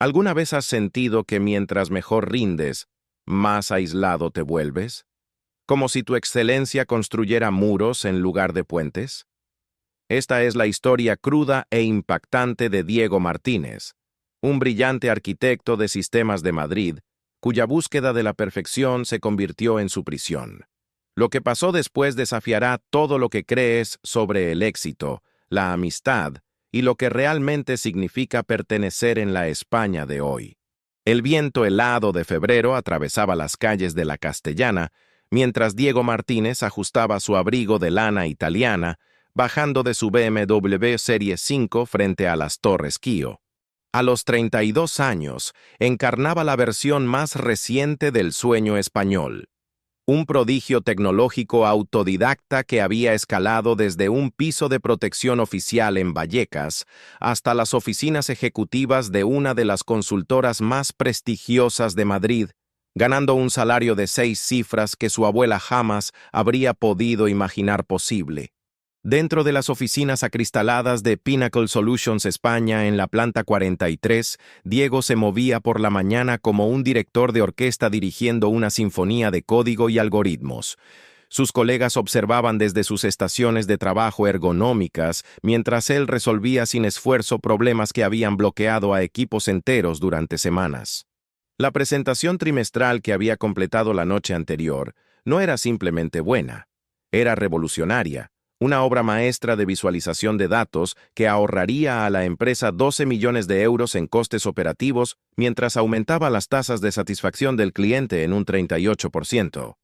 ¿Alguna vez has sentido que mientras mejor rindes, más aislado te vuelves? ¿Como si tu excelencia construyera muros en lugar de puentes? Esta es la historia cruda e impactante de Diego Martínez, un brillante arquitecto de sistemas de Madrid, cuya búsqueda de la perfección se convirtió en su prisión. Lo que pasó después desafiará todo lo que crees sobre el éxito, la amistad y lo que realmente significa pertenecer en la España de hoy. El viento helado de febrero atravesaba las calles de la Castellana, mientras Diego Martínez ajustaba su abrigo de lana italiana, bajando de su BMW Serie 5 frente a las Torres Kio. A los 32 años, encarnaba la versión más reciente del sueño español. Un prodigio tecnológico autodidacta que había escalado desde un piso de protección oficial en Vallecas hasta las oficinas ejecutivas de una de las consultoras más prestigiosas de Madrid, ganando un salario de 6 cifras que su abuela jamás habría podido imaginar posible. Dentro de las oficinas acristaladas de Pinnacle Solutions España en la planta 43, Diego se movía por la mañana como un director de orquesta dirigiendo una sinfonía de código y algoritmos. Sus colegas observaban desde sus estaciones de trabajo ergonómicas, mientras él resolvía sin esfuerzo problemas que habían bloqueado a equipos enteros durante semanas. La presentación trimestral que había completado la noche anterior no era simplemente buena, era revolucionaria. Una obra maestra de visualización de datos que ahorraría a la empresa 12 millones de euros en costes operativos mientras aumentaba las tasas de satisfacción del cliente en un 38%.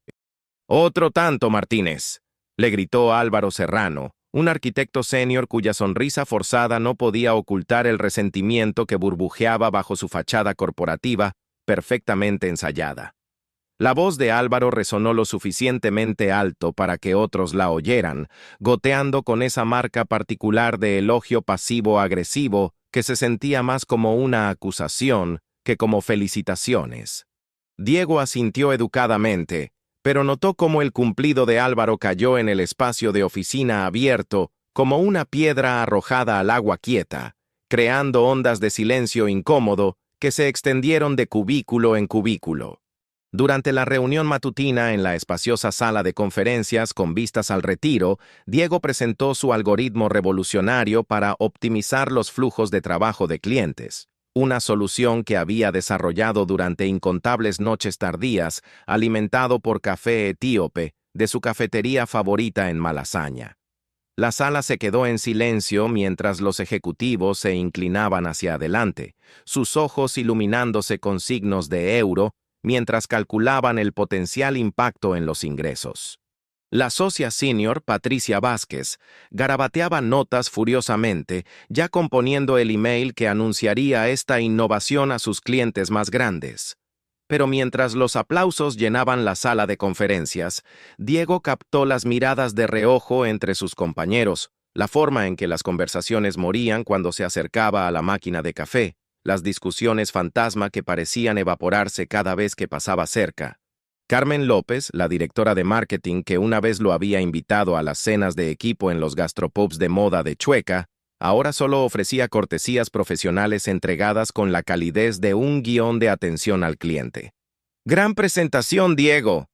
«¡Otro tanto, Martínez!», le gritó Álvaro Serrano, un arquitecto senior cuya sonrisa forzada no podía ocultar el resentimiento que burbujeaba bajo su fachada corporativa, perfectamente ensayada. La voz de Álvaro resonó lo suficientemente alto para que otros la oyeran, goteando con esa marca particular de elogio pasivo-agresivo que se sentía más como una acusación que como felicitaciones. Diego asintió educadamente, pero notó cómo el cumplido de Álvaro cayó en el espacio de oficina abierto como una piedra arrojada al agua quieta, creando ondas de silencio incómodo que se extendieron de cubículo en cubículo. Durante la reunión matutina en la espaciosa sala de conferencias con vistas al retiro, Diego presentó su algoritmo revolucionario para optimizar los flujos de trabajo de clientes, una solución que había desarrollado durante incontables noches tardías, alimentado por café etíope de su cafetería favorita en Malasaña. La sala se quedó en silencio mientras los ejecutivos se inclinaban hacia adelante, sus ojos iluminándose con signos de euro, mientras calculaban el potencial impacto en los ingresos. La socia senior, Patricia Vázquez, garabateaba notas furiosamente, ya componiendo el email que anunciaría esta innovación a sus clientes más grandes. Pero mientras los aplausos llenaban la sala de conferencias, Diego captó las miradas de reojo entre sus compañeros, la forma en que las conversaciones morían cuando se acercaba a la máquina de café, las discusiones fantasma que parecían evaporarse cada vez que pasaba cerca. Carmen López, la directora de marketing que una vez lo había invitado a las cenas de equipo en los gastropubs de moda de Chueca, ahora solo ofrecía cortesías profesionales entregadas con la calidez de un guión de atención al cliente. «Gran presentación, Diego»,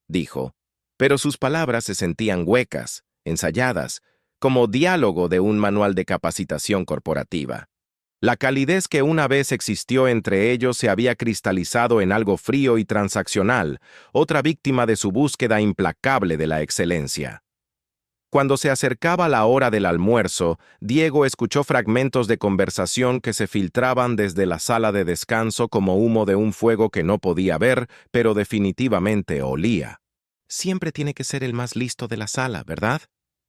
dijo, pero sus palabras se sentían huecas, ensayadas, como diálogo de un manual de capacitación corporativa. La calidez que una vez existió entre ellos se había cristalizado en algo frío y transaccional, otra víctima de su búsqueda implacable de la excelencia. Cuando se acercaba la hora del almuerzo, Diego escuchó fragmentos de conversación que se filtraban desde la sala de descanso como humo de un fuego que no podía ver, pero definitivamente olía. «Siempre tiene que ser el más listo de la sala, ¿verdad?»,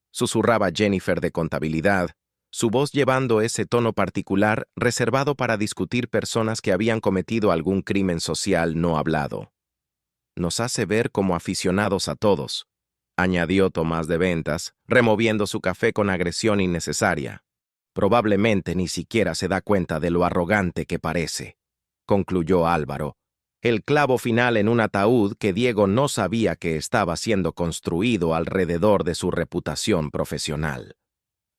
susurraba Jennifer de contabilidad, su voz llevando ese tono particular reservado para discutir personas que habían cometido algún crimen social no hablado. «Nos hace ver como aficionados a todos», añadió Tomás de Ventas, removiendo su café con agresión innecesaria. «Probablemente ni siquiera se da cuenta de lo arrogante que parece», concluyó Álvaro, el clavo final en un ataúd que Diego no sabía que estaba siendo construido alrededor de su reputación profesional.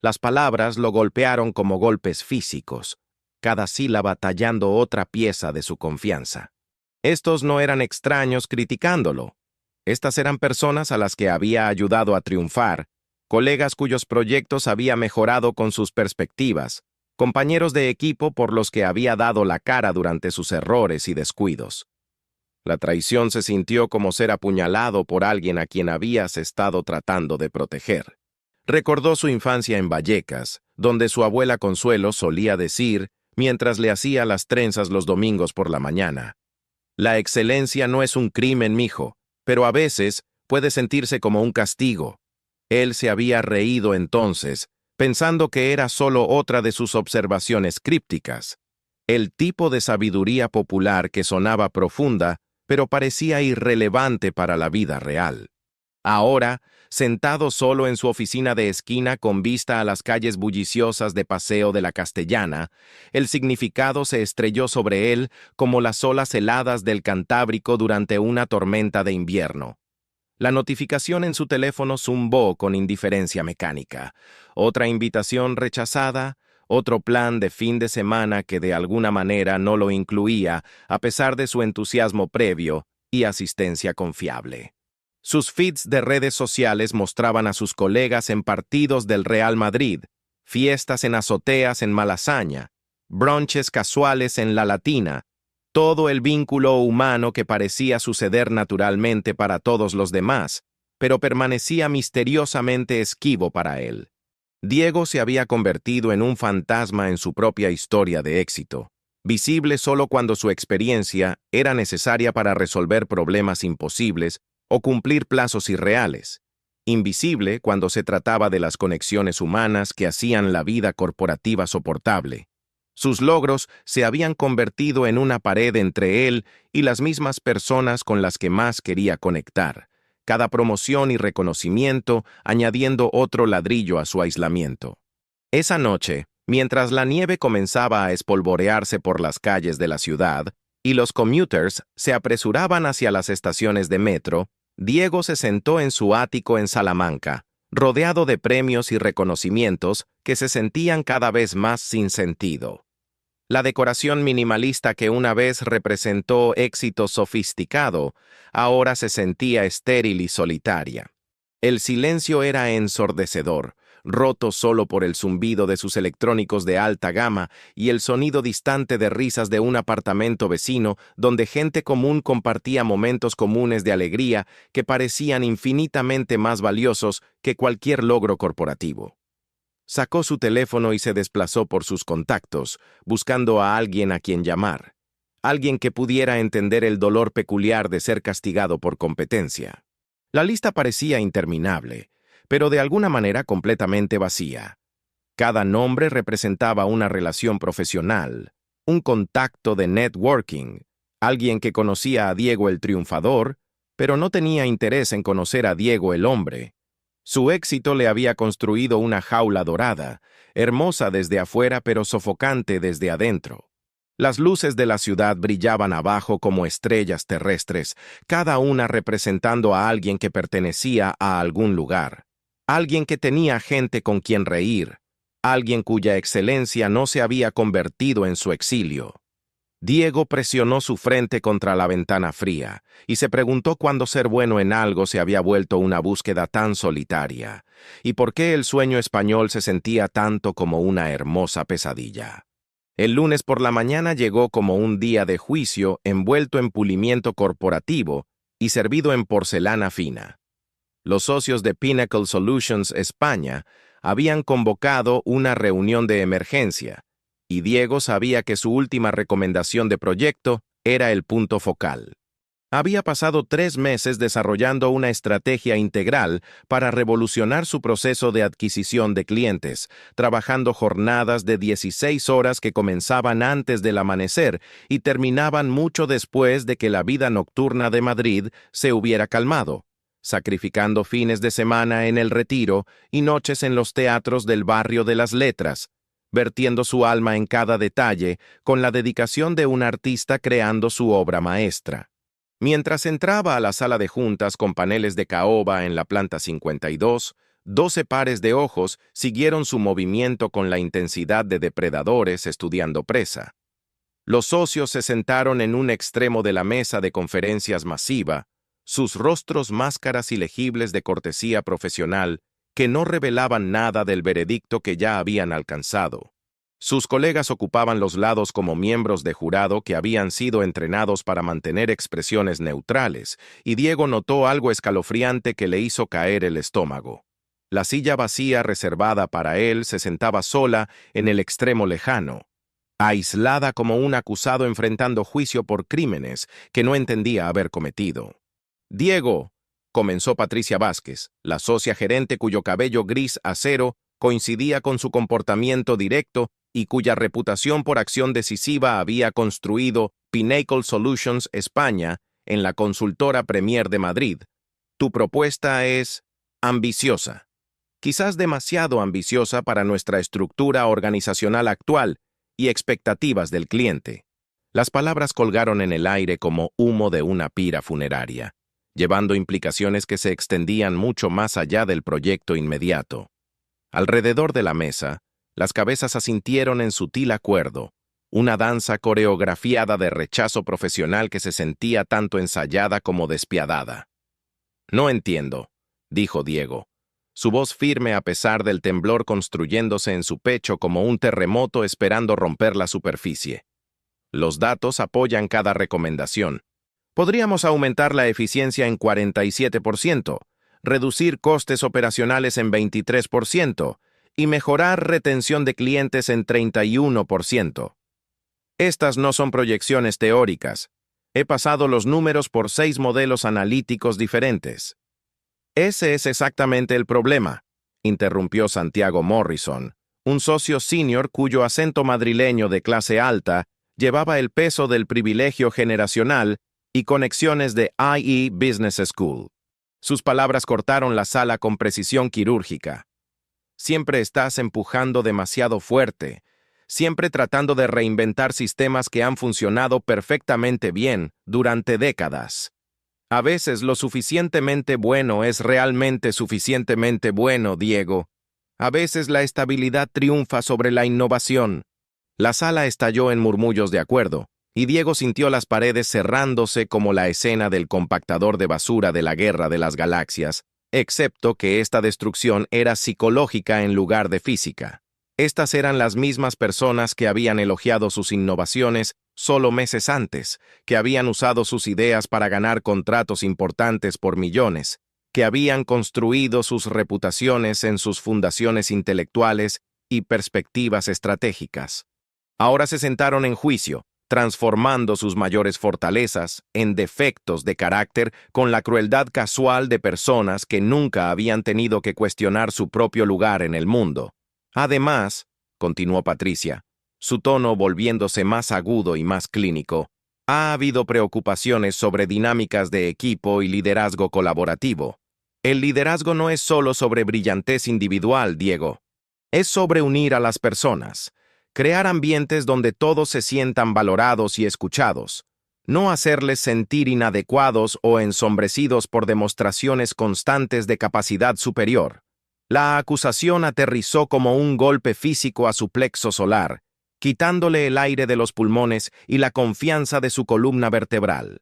Las palabras lo golpearon como golpes físicos. cada sílaba tallando otra pieza de su confianza. Estos no eran extraños criticándolo. Estas eran personas a las que había ayudado a triunfar, colegas cuyos proyectos había mejorado con sus perspectivas, compañeros de equipo por los que había dado la cara durante sus errores y descuidos. La traición se sintió como ser apuñalado por alguien a quien habías estado tratando de proteger. Recordó su infancia en Vallecas, donde su abuela Consuelo solía decir, mientras le hacía las trenzas los domingos por la mañana: «La excelencia no es un crimen, mijo, pero a veces puede sentirse como un castigo». Él se había reído entonces, pensando que era solo otra de sus observaciones crípticas. El tipo de sabiduría popular que sonaba profunda, pero parecía irrelevante para la vida real. Ahora, sentado solo en su oficina de esquina con vista a las calles bulliciosas de Paseo de la Castellana, el significado se estrelló sobre él como las olas heladas del Cantábrico durante una tormenta de invierno. La notificación en su teléfono zumbó con indiferencia mecánica. Otra invitación rechazada, otro plan de fin de semana que de alguna manera no lo incluía, a pesar de su entusiasmo previo y asistencia confiable. Sus feeds de redes sociales mostraban a sus colegas en partidos del Real Madrid, fiestas en azoteas en Malasaña, brunches casuales en La Latina, todo el vínculo humano que parecía suceder naturalmente para todos los demás, pero permanecía misteriosamente esquivo para él. Diego se había convertido en un fantasma en su propia historia de éxito, visible solo cuando su experiencia era necesaria para resolver problemas imposibles o cumplir plazos irreales, invisible cuando se trataba de las conexiones humanas que hacían la vida corporativa soportable. Sus logros se habían convertido en una pared entre él y las mismas personas con las que más quería conectar, cada promoción y reconocimiento añadiendo otro ladrillo a su aislamiento. Esa noche, mientras la nieve comenzaba a espolvorearse por las calles de la ciudad y los commuters se apresuraban hacia las estaciones de metro, Diego se sentó en su ático en Salamanca, rodeado de premios y reconocimientos que se sentían cada vez más sin sentido. La decoración minimalista que una vez representó éxito sofisticado, ahora se sentía estéril y solitaria. El silencio era ensordecedor, roto solo por el zumbido de sus electrónicos de alta gama y el sonido distante de risas de un apartamento vecino donde gente común compartía momentos comunes de alegría que parecían infinitamente más valiosos que cualquier logro corporativo. Sacó su teléfono y se desplazó por sus contactos, buscando a alguien a quien llamar, alguien que pudiera entender el dolor peculiar de ser castigado por competencia. La lista parecía interminable, pero de alguna manera completamente vacía. Cada nombre representaba una relación profesional, un contacto de networking, alguien que conocía a Diego el triunfador, pero no tenía interés en conocer a Diego el hombre. Su éxito le había construido una jaula dorada, hermosa desde afuera pero sofocante desde adentro. Las luces de la ciudad brillaban abajo como estrellas terrestres, cada una representando a alguien que pertenecía a algún lugar, alguien que tenía gente con quien reír, alguien cuya excelencia no se había convertido en su exilio. Diego presionó su frente contra la ventana fría y se preguntó cuándo ser bueno en algo se había vuelto una búsqueda tan solitaria, y por qué el sueño español se sentía tanto como una hermosa pesadilla. El lunes por la mañana llegó como un día de juicio envuelto en pulimiento corporativo y servido en porcelana fina. Los socios de Pinnacle Solutions España habían convocado una reunión de emergencia, y Diego sabía que su última recomendación de proyecto era el punto focal. Había pasado 3 meses desarrollando una estrategia integral para revolucionar su proceso de adquisición de clientes, trabajando jornadas de 16 horas que comenzaban antes del amanecer y terminaban mucho después de que la vida nocturna de Madrid se hubiera calmado, sacrificando fines de semana en el Retiro y noches en los teatros del barrio de las Letras, vertiendo su alma en cada detalle con la dedicación de un artista creando su obra maestra. Mientras entraba a la sala de juntas con paneles de caoba en la planta 52, 12 pares de ojos siguieron su movimiento con la intensidad de depredadores estudiando presa. Los socios se sentaron en un extremo de la mesa de conferencias masiva, sus rostros máscaras ilegibles de cortesía profesional que no revelaban nada del veredicto que ya habían alcanzado. Sus colegas ocupaban los lados como miembros de jurado que habían sido entrenados para mantener expresiones neutrales, y Diego notó algo escalofriante que le hizo caer el estómago. La silla vacía reservada para él se sentaba sola en el extremo lejano, aislada como un acusado enfrentando juicio por crímenes que no entendía haber cometido. «Diego», comenzó Patricia Vázquez, la socia gerente cuyo cabello gris acero coincidía con su comportamiento directo y cuya reputación por acción decisiva había construido Pinnacle Solutions España en la consultora Premier de Madrid. «Tu propuesta es ambiciosa. Quizás demasiado ambiciosa para nuestra estructura organizacional actual y expectativas del cliente». Las palabras colgaron en el aire como humo de una pira funeraria, llevando implicaciones que se extendían mucho más allá del proyecto inmediato. Alrededor de la mesa, las cabezas asintieron en sutil acuerdo, una danza coreografiada de rechazo profesional que se sentía tanto ensayada como despiadada. «No entiendo», dijo Diego, su voz firme a pesar del temblor construyéndose en su pecho como un terremoto esperando romper la superficie. «Los datos apoyan cada recomendación. Podríamos aumentar la eficiencia en 47%, reducir costes operacionales en 23% y mejorar retención de clientes en 31%. Estas no son proyecciones teóricas. He pasado los números por 6 modelos analíticos diferentes». «Ese es exactamente el problema», interrumpió Santiago Morrison, un socio senior cuyo acento madrileño de clase alta llevaba el peso del privilegio generacional y conexiones de IE Business School. Sus palabras cortaron la sala con precisión quirúrgica. «Siempre estás empujando demasiado fuerte, siempre tratando de reinventar sistemas que han funcionado perfectamente bien durante décadas. A veces lo suficientemente bueno es realmente suficientemente bueno, Diego. A veces la estabilidad triunfa sobre la innovación». La sala estalló en murmullos de acuerdo, y Diego sintió las paredes cerrándose como la escena del compactador de basura de la Guerra de las Galaxias, excepto que esta destrucción era psicológica en lugar de física. Estas eran las mismas personas que habían elogiado sus innovaciones solo meses antes, que habían usado sus ideas para ganar contratos importantes por millones, que habían construido sus reputaciones en sus fundaciones intelectuales y perspectivas estratégicas. Ahora se sentaron en juicio, transformando sus mayores fortalezas en defectos de carácter con la crueldad casual de personas que nunca habían tenido que cuestionar su propio lugar en el mundo. «Además», continuó Patricia, su tono volviéndose más agudo y más clínico, «ha habido preocupaciones sobre dinámicas de equipo y liderazgo colaborativo. El liderazgo no es solo sobre brillantez individual, Diego. Es sobre unir a las personas, crear ambientes donde todos se sientan valorados y escuchados, no hacerles sentir inadecuados o ensombrecidos por demostraciones constantes de capacidad superior». La acusación aterrizó como un golpe físico a su plexo solar, quitándole el aire de los pulmones y la confianza de su columna vertebral.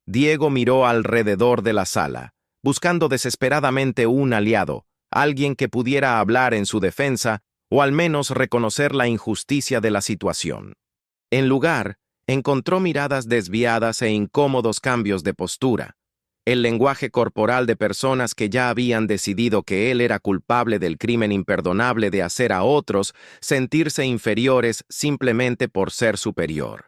Diego miró alrededor de la sala, buscando desesperadamente un aliado, alguien que pudiera hablar en su defensa o al menos reconocer la injusticia de la situación. En lugar, encontró miradas desviadas e incómodos cambios de postura, el lenguaje corporal de personas que ya habían decidido que él era culpable del crimen imperdonable de hacer a otros sentirse inferiores simplemente por ser superior.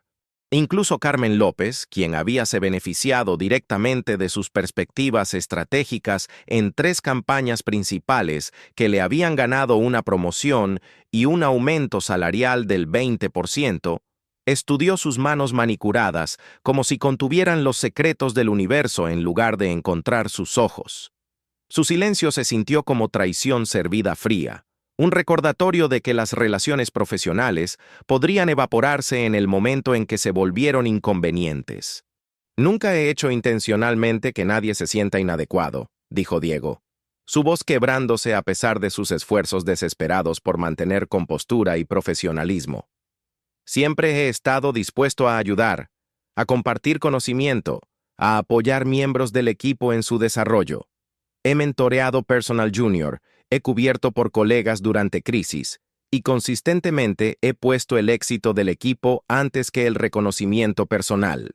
Incluso Carmen López, quien habíase beneficiado directamente de sus perspectivas estratégicas en 3 campañas principales que le habían ganado una promoción y un aumento salarial del 20%, estudió sus manos manicuradas como si contuvieran los secretos del universo en lugar de encontrar sus ojos. Su silencio se sintió como traición servida fría, un recordatorio de que las relaciones profesionales podrían evaporarse en el momento en que se volvieron inconvenientes. «Nunca he hecho intencionalmente que nadie se sienta inadecuado», dijo Diego. su voz quebrándose a pesar de sus esfuerzos desesperados por mantener compostura y profesionalismo. Siempre he estado dispuesto a ayudar, a compartir conocimiento, a apoyar miembros del equipo en su desarrollo. He mentoreado personal junior, he cubierto por colegas durante crisis, y consistentemente he puesto el éxito del equipo antes que el reconocimiento personal.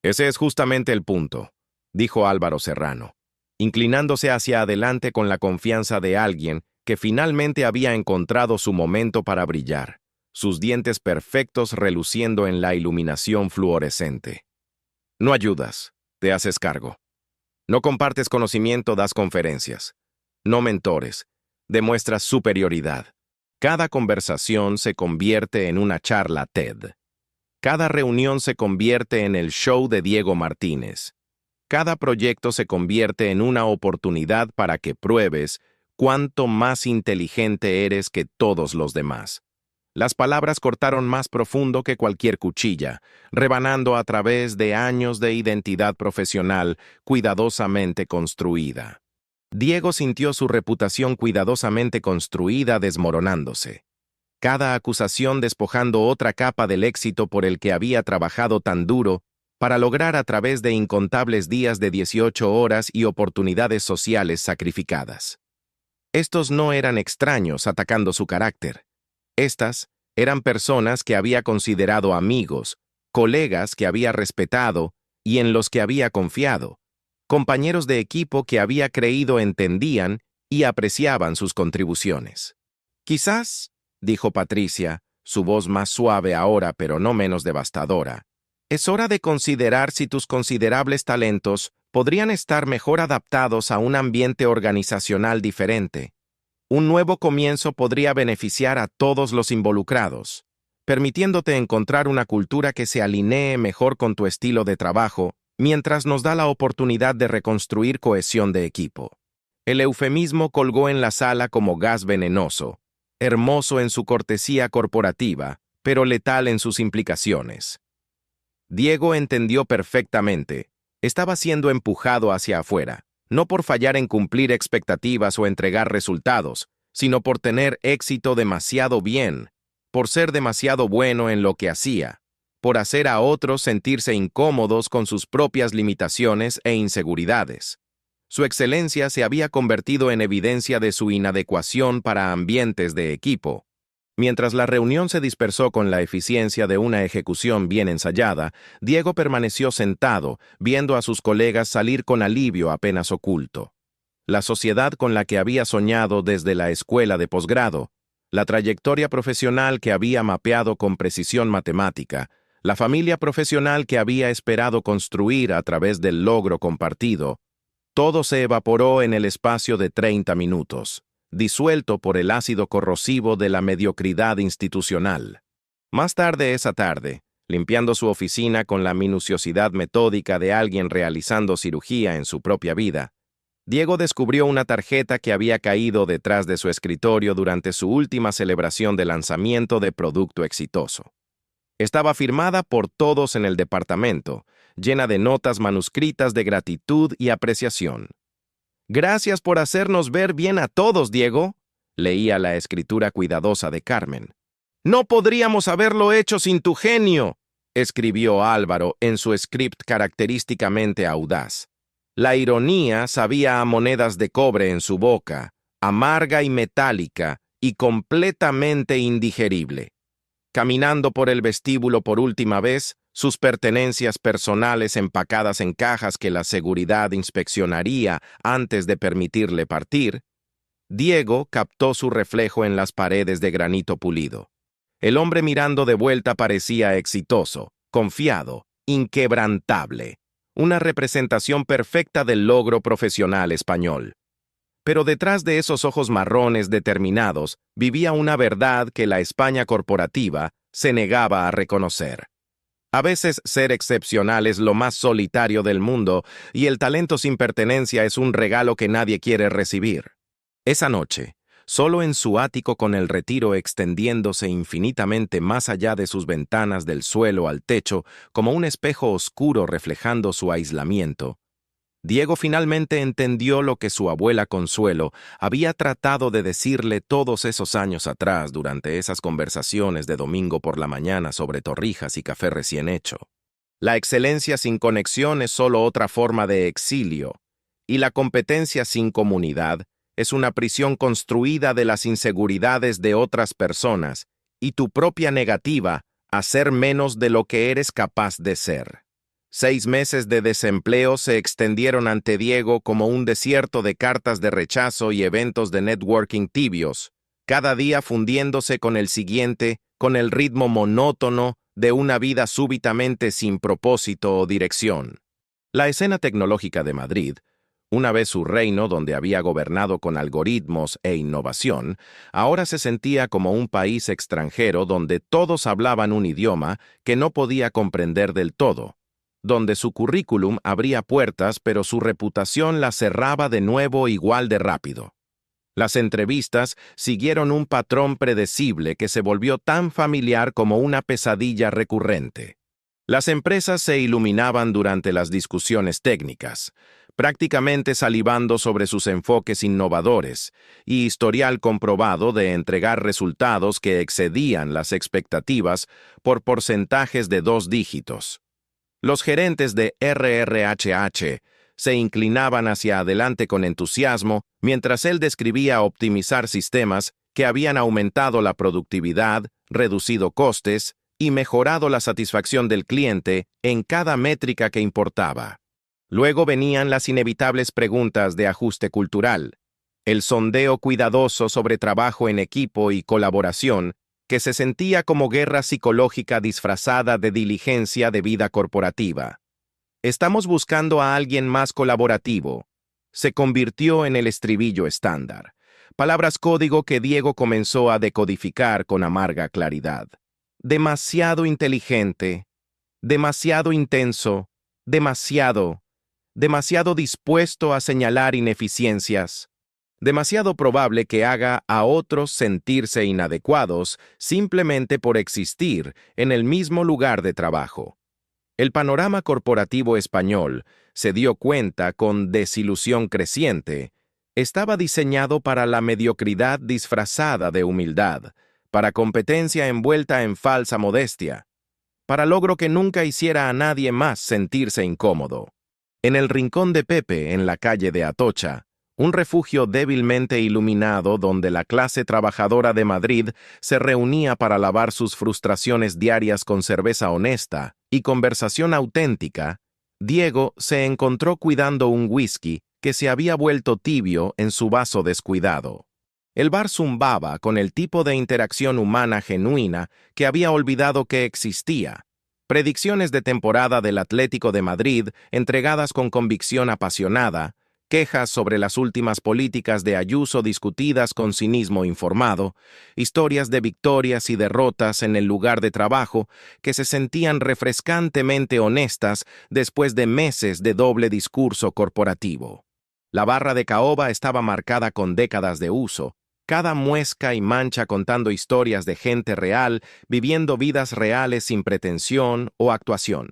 Ese es justamente el punto, dijo Álvaro Serrano, inclinándose hacia adelante con la confianza de alguien que finalmente había encontrado su momento para brillar, sus dientes perfectos reluciendo en la iluminación fluorescente. No ayudas, te haces cargo. No compartes conocimiento, das conferencias. No mentores, demuestras superioridad. Cada conversación se convierte en una charla TED. Cada reunión se convierte en el show de Diego Martínez. Cada proyecto se convierte en una oportunidad para que pruebes cuánto más inteligente eres que todos los demás. Las palabras cortaron más profundo que cualquier cuchilla, rebanando a través de años de identidad profesional cuidadosamente construida. Diego sintió su reputación cuidadosamente construida desmoronándose. Cada acusación despojando otra capa del éxito por el que había trabajado tan duro para lograr a través de incontables días de 18 horas y oportunidades sociales sacrificadas. Estos no eran extraños atacando su carácter. Estas eran personas que había considerado amigos, colegas que había respetado y en los que había confiado, compañeros de equipo que había creído entendían y apreciaban sus contribuciones. Quizás, dijo Patricia, su voz más suave ahora pero no menos devastadora, es hora de considerar si tus considerables talentos podrían estar mejor adaptados a un ambiente organizacional diferente. Un nuevo comienzo podría beneficiar a todos los involucrados, permitiéndote encontrar una cultura que se alinee mejor con tu estilo de trabajo, mientras nos da la oportunidad de reconstruir cohesión de equipo. El eufemismo colgó en la sala como gas venenoso, hermoso en su cortesía corporativa, pero letal en sus implicaciones. Diego entendió perfectamente. Estaba siendo empujado hacia afuera, no por fallar en cumplir expectativas o entregar resultados, sino por tener éxito demasiado bien, por ser demasiado bueno en lo que hacía, por hacer a otros sentirse incómodos con sus propias limitaciones e inseguridades. Su excelencia se había convertido en evidencia de su inadecuación para ambientes de equipo. Mientras la reunión se dispersó con la eficiencia de una ejecución bien ensayada, Diego permaneció sentado, viendo a sus colegas salir con alivio apenas oculto. La sociedad con la que había soñado desde la escuela de posgrado, la trayectoria profesional que había mapeado con precisión matemática, la familia profesional que había esperado construir a través del logro compartido, todo se evaporó en el espacio de 30 minutos. Disuelto por el ácido corrosivo de la mediocridad institucional. Más tarde esa tarde, limpiando su oficina con la minuciosidad metódica de alguien realizando cirugía en su propia vida, Diego descubrió una tarjeta que había caído detrás de su escritorio durante su última celebración de lanzamiento de producto exitoso. Estaba firmada por todos en el departamento, llena de notas manuscritas de gratitud y apreciación. «Gracias por hacernos ver bien a todos, Diego», leía la escritura cuidadosa de Carmen. «No podríamos haberlo hecho sin tu genio», escribió Álvaro en su script característicamente audaz. La ironía sabía a monedas de cobre en su boca, amarga y metálica y completamente indigerible. Caminando por el vestíbulo por última vez, sus pertenencias personales empacadas en cajas que la seguridad inspeccionaría antes de permitirle partir, Diego captó su reflejo en las paredes de granito pulido. El hombre mirando de vuelta parecía exitoso, confiado, inquebrantable, una representación perfecta del logro profesional español. Pero detrás de esos ojos marrones determinados vivía una verdad que la España corporativa se negaba a reconocer. A veces ser excepcional es lo más solitario del mundo y el talento sin pertenencia es un regalo que nadie quiere recibir. Esa noche, solo en su ático con el retiro extendiéndose infinitamente más allá de sus ventanas del suelo al techo como un espejo oscuro reflejando su aislamiento, Diego finalmente entendió lo que su abuela Consuelo había tratado de decirle todos esos años atrás durante esas conversaciones de domingo por la mañana sobre torrijas y café recién hecho. La excelencia sin conexión es solo otra forma de exilio, y la competencia sin comunidad es una prisión construida de las inseguridades de otras personas y tu propia negativa a ser menos de lo que eres capaz de ser. 6 meses de desempleo se extendieron ante Diego como un desierto de cartas de rechazo y eventos de networking tibios, cada día fundiéndose con el siguiente, con el ritmo monótono de una vida súbitamente sin propósito o dirección. La escena tecnológica de Madrid, una vez su reino donde había gobernado con algoritmos e innovación, ahora se sentía como un país extranjero donde todos hablaban un idioma que no podía comprender del todo, donde su currículum abría puertas pero su reputación las cerraba de nuevo igual de rápido. Las entrevistas siguieron un patrón predecible que se volvió tan familiar como una pesadilla recurrente. Las empresas se iluminaban durante las discusiones técnicas, prácticamente salivando sobre sus enfoques innovadores y historial comprobado de entregar resultados que excedían las expectativas por porcentajes de 2 dígitos. Los gerentes de RRHH se inclinaban hacia adelante con entusiasmo mientras él describía optimizar sistemas que habían aumentado la productividad, reducido costes y mejorado la satisfacción del cliente en cada métrica que importaba. Luego venían las inevitables preguntas de ajuste cultural, el sondeo cuidadoso sobre trabajo en equipo y colaboración, que se sentía como guerra psicológica disfrazada de diligencia de vida corporativa. Estamos buscando a alguien más colaborativo. Se convirtió en el estribillo estándar. Palabras código que Diego comenzó a decodificar con amarga claridad. Demasiado inteligente, demasiado intenso, demasiado dispuesto a señalar ineficiencias. Demasiado probable que haga a otros sentirse inadecuados simplemente por existir en el mismo lugar de trabajo. El panorama corporativo español, se dio cuenta con desilusión creciente, estaba diseñado para la mediocridad disfrazada de humildad, para competencia envuelta en falsa modestia, para logro que nunca hiciera a nadie más sentirse incómodo. En el rincón de Pepe, en la calle de Atocha, un refugio débilmente iluminado donde la clase trabajadora de Madrid se reunía para lavar sus frustraciones diarias con cerveza honesta y conversación auténtica, Diego se encontró cuidando un whisky que se había vuelto tibio en su vaso descuidado. El bar zumbaba con el tipo de interacción humana genuina que había olvidado que existía. Predicciones de temporada del Atlético de Madrid entregadas con convicción apasionada, quejas sobre las últimas políticas de Ayuso discutidas con cinismo informado, historias de victorias y derrotas en el lugar de trabajo que se sentían refrescantemente honestas después de meses de doble discurso corporativo. La barra de caoba estaba marcada con décadas de uso, cada muesca y mancha contando historias de gente real viviendo vidas reales sin pretensión o actuación.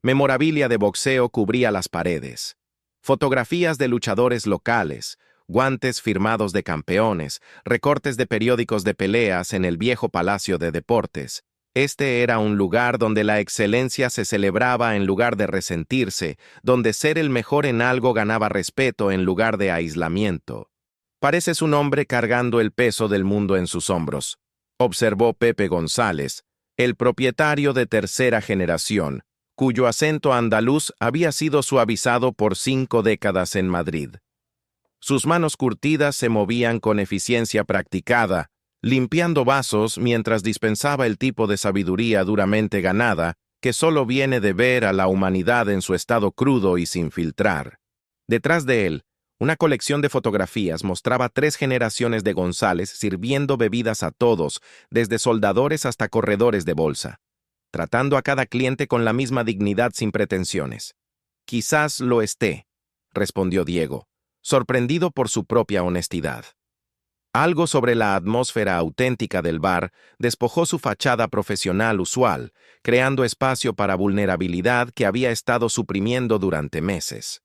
Memorabilia de boxeo cubría las paredes. Fotografías de luchadores locales, guantes firmados de campeones, recortes de periódicos de peleas en el viejo Palacio de Deportes. Este era un lugar donde la excelencia se celebraba en lugar de resentirse, donde ser el mejor en algo ganaba respeto en lugar de aislamiento. Pareces un hombre cargando el peso del mundo en sus hombros, observó Pepe González, el propietario de tercera generación, cuyo acento andaluz había sido suavizado por 5 décadas en Madrid. Sus manos curtidas se movían con eficiencia practicada, limpiando vasos mientras dispensaba el tipo de sabiduría duramente ganada que solo viene de ver a la humanidad en su estado crudo y sin filtrar. Detrás de él, una colección de fotografías mostraba 3 generaciones de González sirviendo bebidas a todos, desde soldadores hasta corredores de bolsa, tratando a cada cliente con la misma dignidad sin pretensiones. Quizás lo esté, respondió Diego, sorprendido por su propia honestidad. Algo sobre la atmósfera auténtica del bar despojó su fachada profesional usual, creando espacio para vulnerabilidad que había estado suprimiendo durante meses.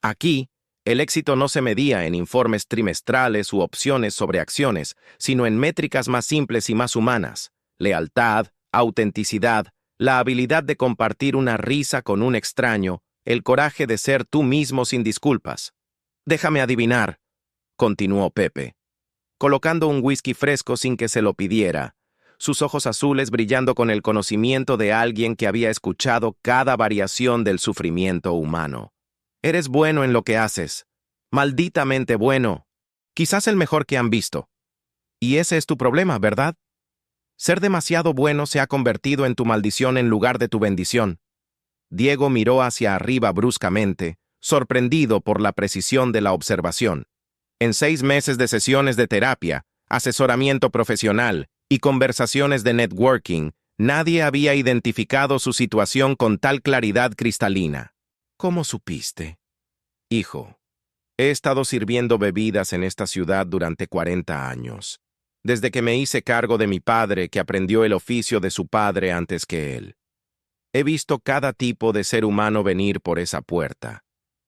Aquí, el éxito no se medía en informes trimestrales u opciones sobre acciones, sino en métricas más simples y más humanas: lealtad, autenticidad, la habilidad de compartir una risa con un extraño, el coraje de ser tú mismo sin disculpas. Déjame adivinar, continuó Pepe, colocando un whisky fresco sin que se lo pidiera, sus ojos azules brillando con el conocimiento de alguien que había escuchado cada variación del sufrimiento humano. Eres bueno en lo que haces, malditamente bueno, quizás el mejor que han visto. Y ese es tu problema, ¿verdad? Ser demasiado bueno se ha convertido en tu maldición en lugar de tu bendición. Diego miró hacia arriba bruscamente, sorprendido por la precisión de la observación. En 6 meses de sesiones de terapia, asesoramiento profesional y conversaciones de networking, nadie había identificado su situación con tal claridad cristalina. ¿Cómo supiste? Hijo, he estado sirviendo bebidas en esta ciudad durante 40 años, desde que me hice cargo de mi padre, que aprendió el oficio de su padre antes que él. He visto cada tipo de ser humano venir por esa puerta.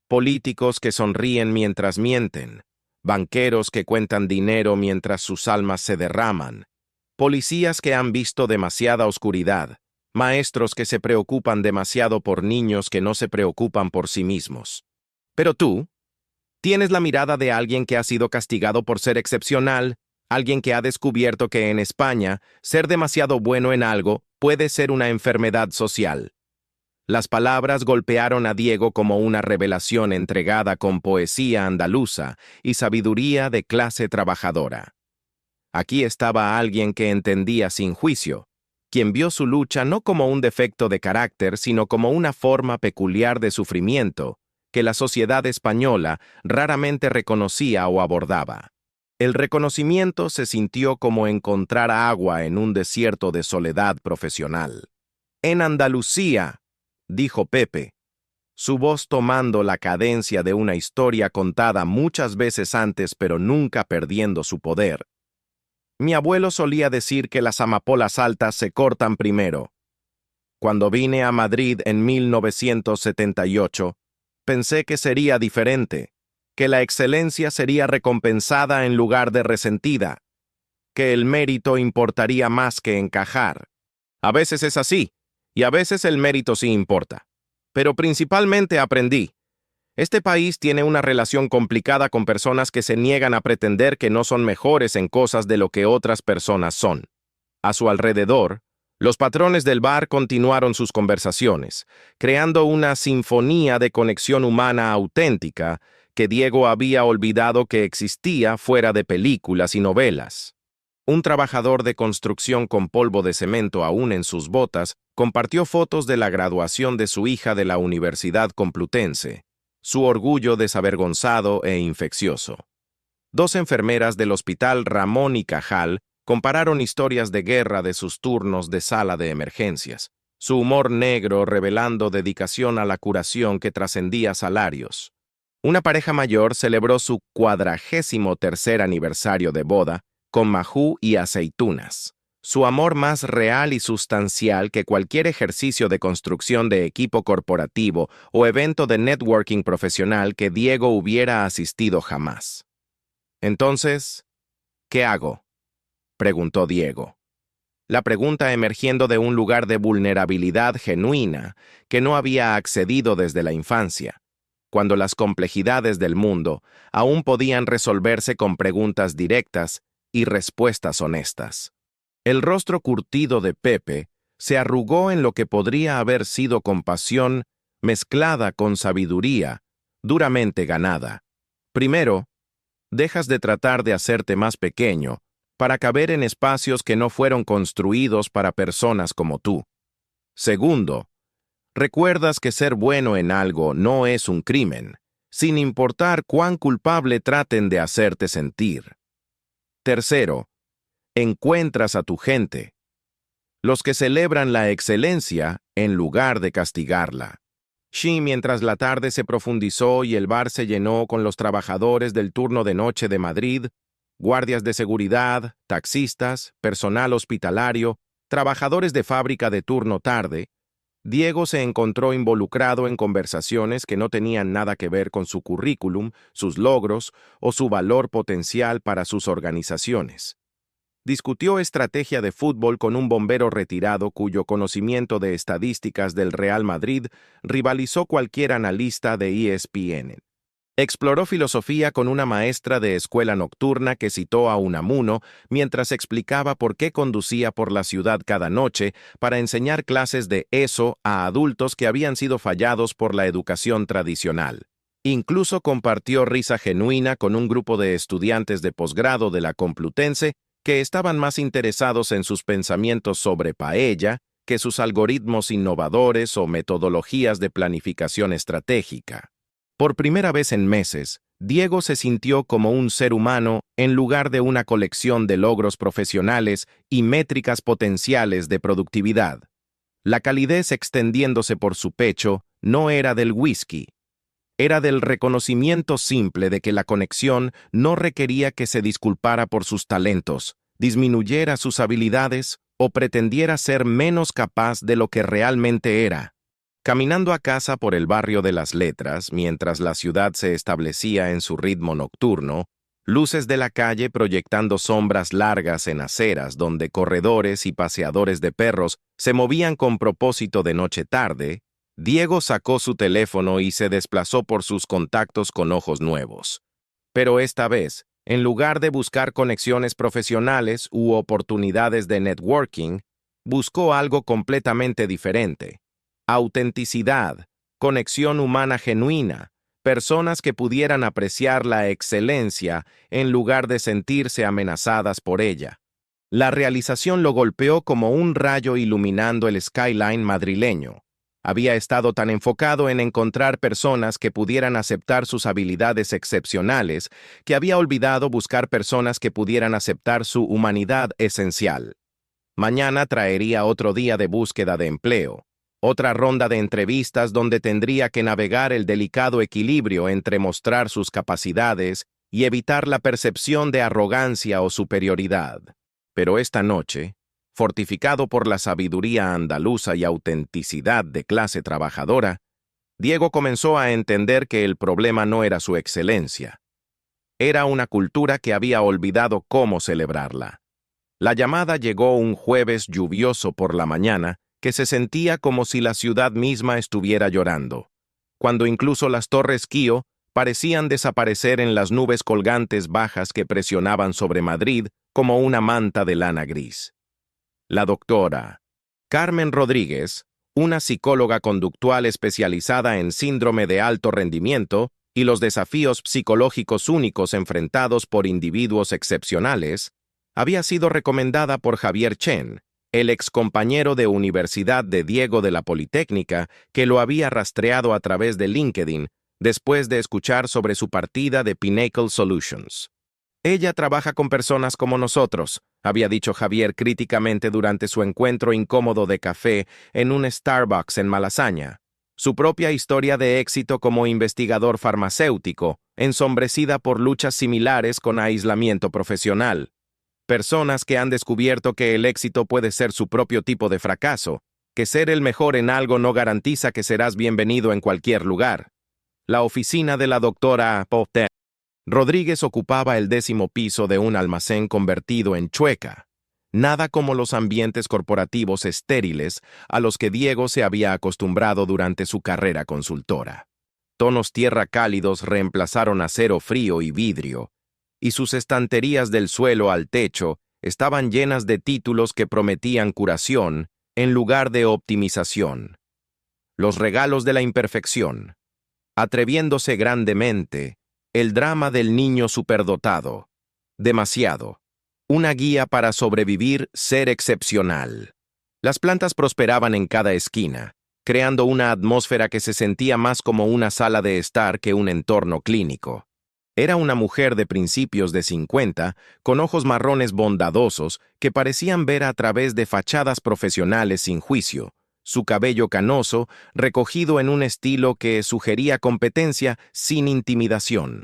Políticos que sonríen mientras mienten, banqueros que cuentan dinero mientras sus almas se derraman, policías que han visto demasiada oscuridad, maestros que se preocupan demasiado por niños que no se preocupan por sí mismos. Pero tú tienes la mirada de alguien que ha sido castigado por ser excepcional, alguien que ha descubierto que en España ser demasiado bueno en algo puede ser una enfermedad social. Las palabras golpearon a Diego como una revelación entregada con poesía andaluza y sabiduría de clase trabajadora. Aquí estaba alguien que entendía sin juicio, quien vio su lucha no como un defecto de carácter, sino como una forma peculiar de sufrimiento que la sociedad española raramente reconocía o abordaba. El reconocimiento se sintió como encontrar agua en un desierto de soledad profesional. En Andalucía, dijo Pepe, su voz tomando la cadencia de una historia contada muchas veces antes pero nunca perdiendo su poder. Mi abuelo solía decir que las amapolas altas se cortan primero. Cuando vine a Madrid en 1978, pensé que sería diferente, que la excelencia sería recompensada en lugar de resentida, que el mérito importaría más que encajar. A veces es así, y a veces el mérito sí importa. Pero principalmente aprendí. Este país tiene una relación complicada con personas que se niegan a pretender que no son mejores en cosas de lo que otras personas son. A su alrededor, los patrones del bar continuaron sus conversaciones, creando una sinfonía de conexión humana auténtica que Diego había olvidado que existía fuera de películas y novelas. Un trabajador de construcción con polvo de cemento aún en sus botas compartió fotos de la graduación de su hija de la Universidad Complutense, su orgullo desavergonzado e infeccioso. 2 enfermeras del Hospital Ramón y Cajal compararon historias de guerra de sus turnos de sala de emergencias, su humor negro revelando dedicación a la curación que trascendía salarios. Una pareja mayor celebró su 43º aniversario de boda con majú y aceitunas, su amor más real y sustancial que cualquier ejercicio de construcción de equipo corporativo o evento de networking profesional que Diego hubiera asistido jamás. Entonces, ¿qué hago?, preguntó Diego. La pregunta emergiendo de un lugar de vulnerabilidad genuina que no había accedido desde la infancia, cuando las complejidades del mundo aún podían resolverse con preguntas directas y respuestas honestas. El rostro curtido de Pepe se arrugó en lo que podría haber sido compasión mezclada con sabiduría, duramente ganada. Primero, dejas de tratar de hacerte más pequeño para caber en espacios que no fueron construidos para personas como tú. Segundo, recuerdas que ser bueno en algo no es un crimen, sin importar cuán culpable traten de hacerte sentir. Tercero, encuentras a tu gente, los que celebran la excelencia en lugar de castigarla. Sí, mientras la tarde se profundizó y el bar se llenó con los trabajadores del turno de noche de Madrid, guardias de seguridad, taxistas, personal hospitalario, trabajadores de fábrica de turno tarde, Diego se encontró involucrado en conversaciones que no tenían nada que ver con su currículum, sus logros o su valor potencial para sus organizaciones. Discutió estrategia de fútbol con un bombero retirado cuyo conocimiento de estadísticas del Real Madrid rivalizó cualquier analista de ESPN. Exploró filosofía con una maestra de escuela nocturna que citó a Unamuno mientras explicaba por qué conducía por la ciudad cada noche para enseñar clases de eso a adultos que habían sido fallados por la educación tradicional. Incluso compartió risa genuina con un grupo de estudiantes de posgrado de la Complutense que estaban más interesados en sus pensamientos sobre paella que sus algoritmos innovadores o metodologías de planificación estratégica. Por primera vez en meses, Diego se sintió como un ser humano en lugar de una colección de logros profesionales y métricas potenciales de productividad. La calidez extendiéndose por su pecho no era del whisky. Era del reconocimiento simple de que la conexión no requería que se disculpara por sus talentos, disminuyera sus habilidades o pretendiera ser menos capaz de lo que realmente era. Caminando a casa por el barrio de las Letras, mientras la ciudad se establecía en su ritmo nocturno, luces de la calle proyectando sombras largas en aceras donde corredores y paseadores de perros se movían con propósito de noche-tarde, Diego sacó su teléfono y se desplazó por sus contactos con ojos nuevos. Pero esta vez, en lugar de buscar conexiones profesionales u oportunidades de networking, buscó algo completamente diferente. Autenticidad, conexión humana genuina, personas que pudieran apreciar la excelencia en lugar de sentirse amenazadas por ella. La realización lo golpeó como un rayo iluminando el skyline madrileño. Había estado tan enfocado en encontrar personas que pudieran aceptar sus habilidades excepcionales que había olvidado buscar personas que pudieran aceptar su humanidad esencial. Mañana traería otro día de búsqueda de empleo. Otra ronda de entrevistas donde tendría que navegar el delicado equilibrio entre mostrar sus capacidades y evitar la percepción de arrogancia o superioridad. Pero esta noche, fortificado por la sabiduría andaluza y autenticidad de clase trabajadora, Diego comenzó a entender que el problema no era su excelencia. Era una cultura que había olvidado cómo celebrarla. La llamada llegó un jueves lluvioso por la mañana, que se sentía como si la ciudad misma estuviera llorando, cuando incluso las torres Kío parecían desaparecer en las nubes colgantes bajas que presionaban sobre Madrid como una manta de lana gris. La doctora Carmen Rodríguez, una psicóloga conductual especializada en síndrome de alto rendimiento y los desafíos psicológicos únicos enfrentados por individuos excepcionales, había sido recomendada por Javier Chen, el excompañero de universidad de Diego de la Politécnica, que lo había rastreado a través de LinkedIn después de escuchar sobre su partida de Pinnacle Solutions. Ella trabaja con personas como nosotros, había dicho Javier críticamente durante su encuentro incómodo de café en un Starbucks en Malasaña. Su propia historia de éxito como investigador farmacéutico, ensombrecida por luchas similares con aislamiento profesional. Personas que han descubierto que el éxito puede ser su propio tipo de fracaso, que ser el mejor en algo no garantiza que serás bienvenido en cualquier lugar. La oficina de la doctora Potter Rodríguez ocupaba el 10º piso de un almacén convertido en Chueca. Nada como los ambientes corporativos estériles a los que Diego se había acostumbrado durante su carrera consultora. Tonos tierra cálidos reemplazaron acero frío y vidrio, y sus estanterías del suelo al techo estaban llenas de títulos que prometían curación en lugar de optimización. Los regalos de la imperfección. Atreviéndose grandemente, el drama del niño superdotado. Demasiado. Una guía para sobrevivir, ser excepcional. Las plantas prosperaban en cada esquina, creando una atmósfera que se sentía más como una sala de estar que un entorno clínico. Era una mujer de principios de 50, con ojos marrones bondadosos que parecían ver a través de fachadas profesionales sin juicio, su cabello canoso, recogido en un estilo que sugería competencia sin intimidación.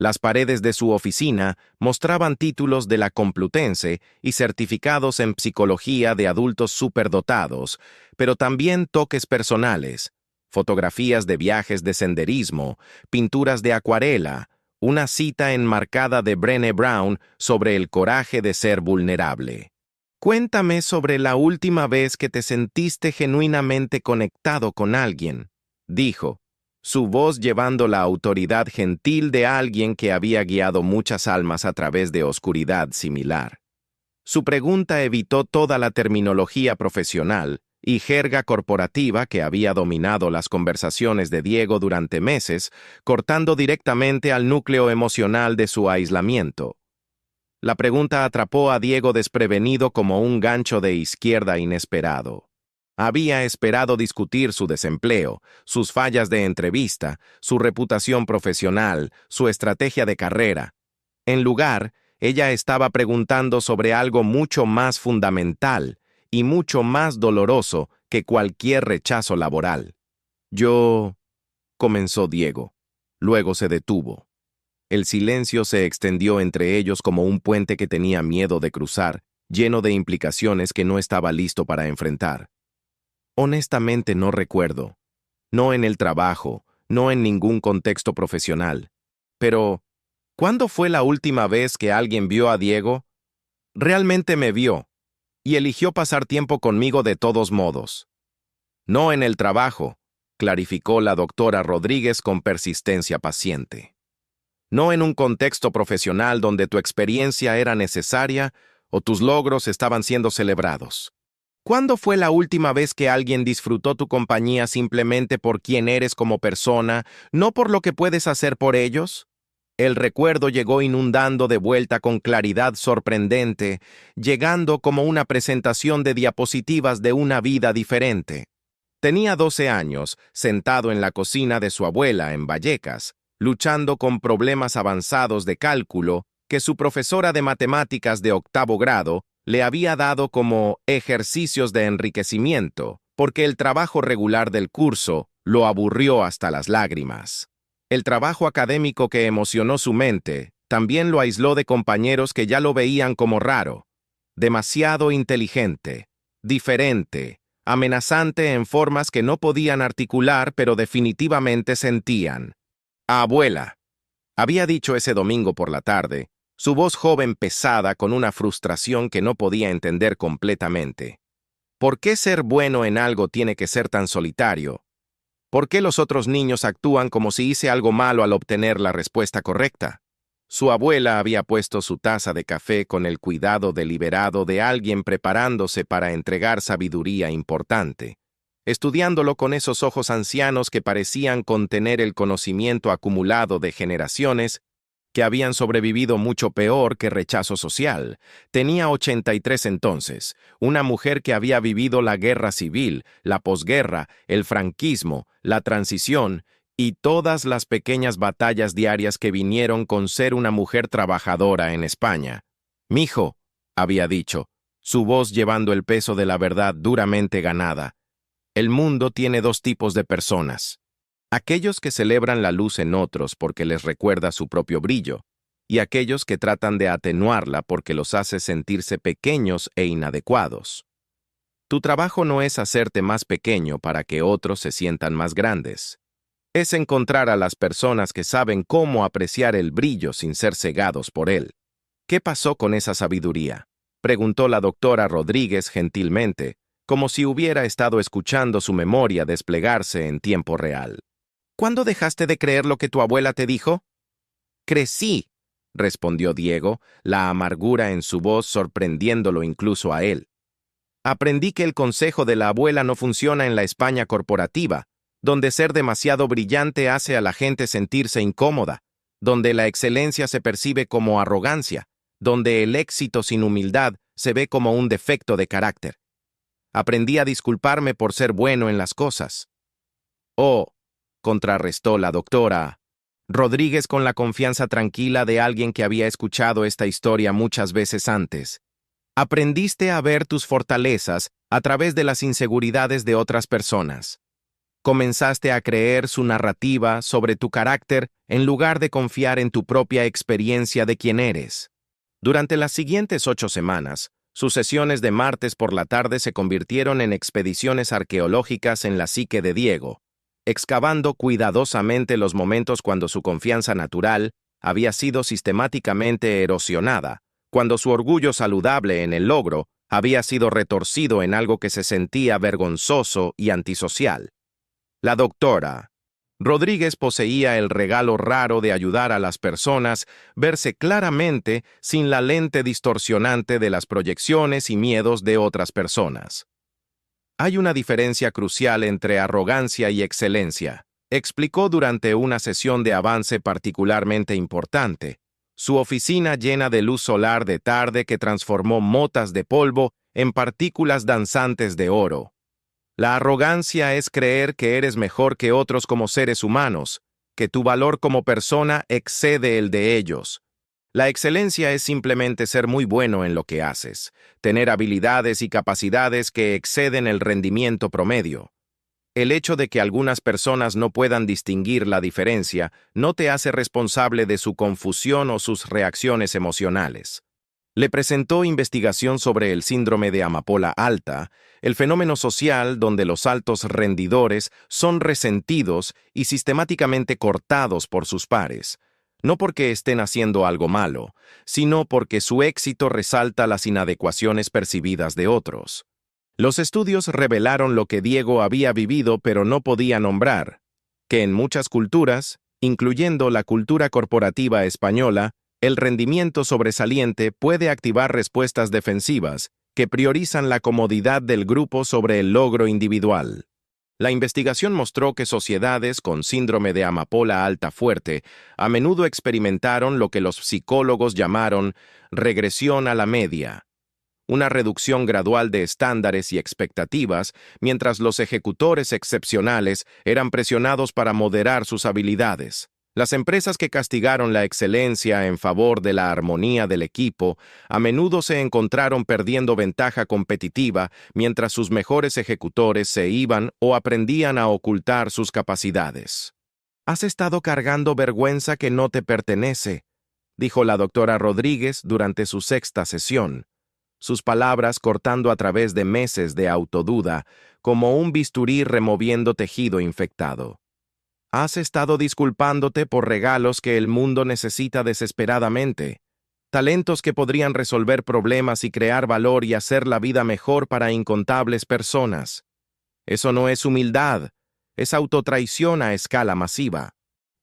Las paredes de su oficina mostraban títulos de la Complutense y certificados en psicología de adultos superdotados, pero también toques personales, fotografías de viajes de senderismo, pinturas de acuarela, una cita enmarcada de Brené Brown sobre el coraje de ser vulnerable. Cuéntame sobre la última vez que te sentiste genuinamente conectado con alguien, dijo, su voz llevando la autoridad gentil de alguien que había guiado muchas almas a través de oscuridad similar. Su pregunta evitó toda la terminología profesional y jerga corporativa que había dominado las conversaciones de Diego durante meses, cortando directamente al núcleo emocional de su aislamiento. La pregunta atrapó a Diego desprevenido como un gancho de izquierda inesperado. Había esperado discutir su desempleo, sus fallas de entrevista, su reputación profesional, su estrategia de carrera. En lugar, ella estaba preguntando sobre algo mucho más fundamental y mucho más doloroso que cualquier rechazo laboral. Comenzó Diego. Luego se detuvo. El silencio se extendió entre ellos como un puente que tenía miedo de cruzar, lleno de implicaciones que no estaba listo para enfrentar. Honestamente no recuerdo. No en el trabajo, no en ningún contexto profesional. Pero, ¿cuándo fue la última vez que alguien vio a Diego? Realmente me vio, y eligió pasar tiempo conmigo de todos modos. No en el trabajo, clarificó la doctora Rodríguez con persistencia paciente. No en un contexto profesional donde tu experiencia era necesaria o tus logros estaban siendo celebrados. ¿Cuándo fue la última vez que alguien disfrutó tu compañía simplemente por quién eres como persona, no por lo que puedes hacer por ellos? El recuerdo llegó inundando de vuelta con claridad sorprendente, llegando como una presentación de diapositivas de una vida diferente. Tenía 12 años, sentado en la cocina de su abuela en Vallecas, luchando con problemas avanzados de cálculo que su profesora de matemáticas de 8º grado le había dado como ejercicios de enriquecimiento, porque el trabajo regular del curso lo aburrió hasta las lágrimas. El trabajo académico que emocionó su mente también lo aisló de compañeros que ya lo veían como raro, demasiado inteligente, diferente, amenazante en formas que no podían articular pero definitivamente sentían. «Abuela», había dicho ese domingo por la tarde, su voz joven pesada con una frustración que no podía entender completamente. ¿Por qué ser bueno en algo tiene que ser tan solitario? ¿Por qué los otros niños actúan como si hice algo malo al obtener la respuesta correcta? Su abuela había puesto su taza de café con el cuidado deliberado de alguien preparándose para entregar sabiduría importante, estudiándolo con esos ojos ancianos que parecían contener el conocimiento acumulado de generaciones que habían sobrevivido mucho peor que rechazo social. Tenía 83 entonces, una mujer que había vivido la guerra civil, la posguerra, el franquismo, la transición y todas las pequeñas batallas diarias que vinieron con ser una mujer trabajadora en España. «Mijo», había dicho, su voz llevando el peso de la verdad duramente ganada, «el mundo tiene dos tipos de personas. Aquellos que celebran la luz en otros porque les recuerda su propio brillo, y aquellos que tratan de atenuarla porque los hace sentirse pequeños e inadecuados. Tu trabajo no es hacerte más pequeño para que otros se sientan más grandes. Es encontrar a las personas que saben cómo apreciar el brillo sin ser cegados por él». «¿Qué pasó con esa sabiduría?», preguntó la doctora Rodríguez gentilmente, como si hubiera estado escuchando su memoria desplegarse en tiempo real. «¿Cuándo dejaste de creer lo que tu abuela te dijo?» «Crecí», respondió Diego, la amargura en su voz sorprendiéndolo incluso a él. «Aprendí que el consejo de la abuela no funciona en la España corporativa, donde ser demasiado brillante hace a la gente sentirse incómoda, donde la excelencia se percibe como arrogancia, donde el éxito sin humildad se ve como un defecto de carácter. Aprendí a disculparme por ser bueno en las cosas». «Oh», contrarrestó la doctora Rodríguez con la confianza tranquila de alguien que había escuchado esta historia muchas veces antes. «Aprendiste a ver tus fortalezas a través de las inseguridades de otras personas. Comenzaste a creer su narrativa sobre tu carácter en lugar de confiar en tu propia experiencia de quién eres. Durante las siguientes 8 semanas, sus sesiones de martes por la tarde se convirtieron en expediciones arqueológicas en la psique de Diego, excavando cuidadosamente los momentos cuando su confianza natural había sido sistemáticamente erosionada, cuando su orgullo saludable en el logro había sido retorcido en algo que se sentía vergonzoso y antisocial. La doctora Rodríguez poseía el regalo raro de ayudar a las personas verse claramente sin la lente distorsionante de las proyecciones y miedos de otras personas. Hay una diferencia crucial entre arrogancia y excelencia, explicó durante una sesión de avance particularmente importante. Su oficina llena de luz solar de tarde que transformó motas de polvo en partículas danzantes de oro. La arrogancia es creer que eres mejor que otros como seres humanos, que tu valor como persona excede el de ellos. La excelencia es simplemente ser muy bueno en lo que haces, tener habilidades y capacidades que exceden el rendimiento promedio. El hecho de que algunas personas no puedan distinguir la diferencia no te hace responsable de su confusión o sus reacciones emocionales. Le presentó investigación sobre el síndrome de amapola alta, el fenómeno social donde los altos rendidores son resentidos y sistemáticamente cortados por sus pares, no porque estén haciendo algo malo, sino porque su éxito resalta las inadecuaciones percibidas de otros. Los estudios revelaron lo que Diego había vivido pero no podía nombrar, que en muchas culturas, incluyendo la cultura corporativa española, el rendimiento sobresaliente puede activar respuestas defensivas que priorizan la comodidad del grupo sobre el logro individual. La investigación mostró que sociedades con síndrome de amapola alta fuerte a menudo experimentaron lo que los psicólogos llamaron regresión a la media, una reducción gradual de estándares y expectativas, mientras los ejecutores excepcionales eran presionados para moderar sus habilidades. Las empresas que castigaron la excelencia en favor de la armonía del equipo a menudo se encontraron perdiendo ventaja competitiva mientras sus mejores ejecutores se iban o aprendían a ocultar sus capacidades. «Has estado cargando vergüenza que no te pertenece», dijo la doctora Rodríguez durante su 6ª sesión, sus palabras cortando a través de meses de autoduda como un bisturí removiendo tejido infectado. Has estado disculpándote por regalos que el mundo necesita desesperadamente, talentos que podrían resolver problemas y crear valor y hacer la vida mejor para incontables personas. Eso no es humildad, es autotraición a escala masiva.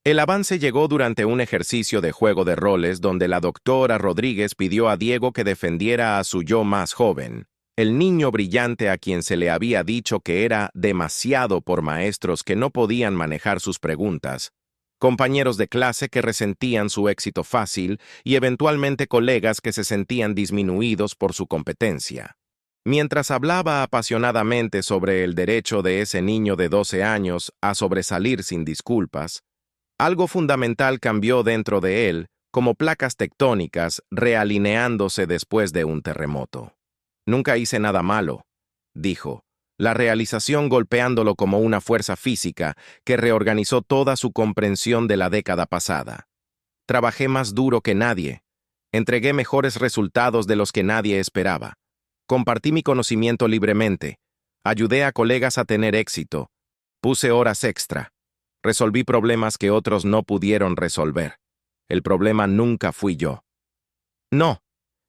El avance llegó durante un ejercicio de juego de roles donde la doctora Rodríguez pidió a Diego que defendiera a su yo más joven, el niño brillante a quien se le había dicho que era demasiado por maestros que no podían manejar sus preguntas, compañeros de clase que resentían su éxito fácil y eventualmente colegas que se sentían disminuidos por su competencia. Mientras hablaba apasionadamente sobre el derecho de ese niño de 12 años a sobresalir sin disculpas, algo fundamental cambió dentro de él, como placas tectónicas realineándose después de un terremoto. «Nunca hice nada malo», dijo, la realización golpeándolo como una fuerza física que reorganizó toda su comprensión de la década pasada. «Trabajé más duro que nadie. Entregué mejores resultados de los que nadie esperaba. Compartí mi conocimiento libremente. Ayudé a colegas a tener éxito. Puse horas extra. Resolví problemas que otros no pudieron resolver. El problema nunca fui yo». «No»,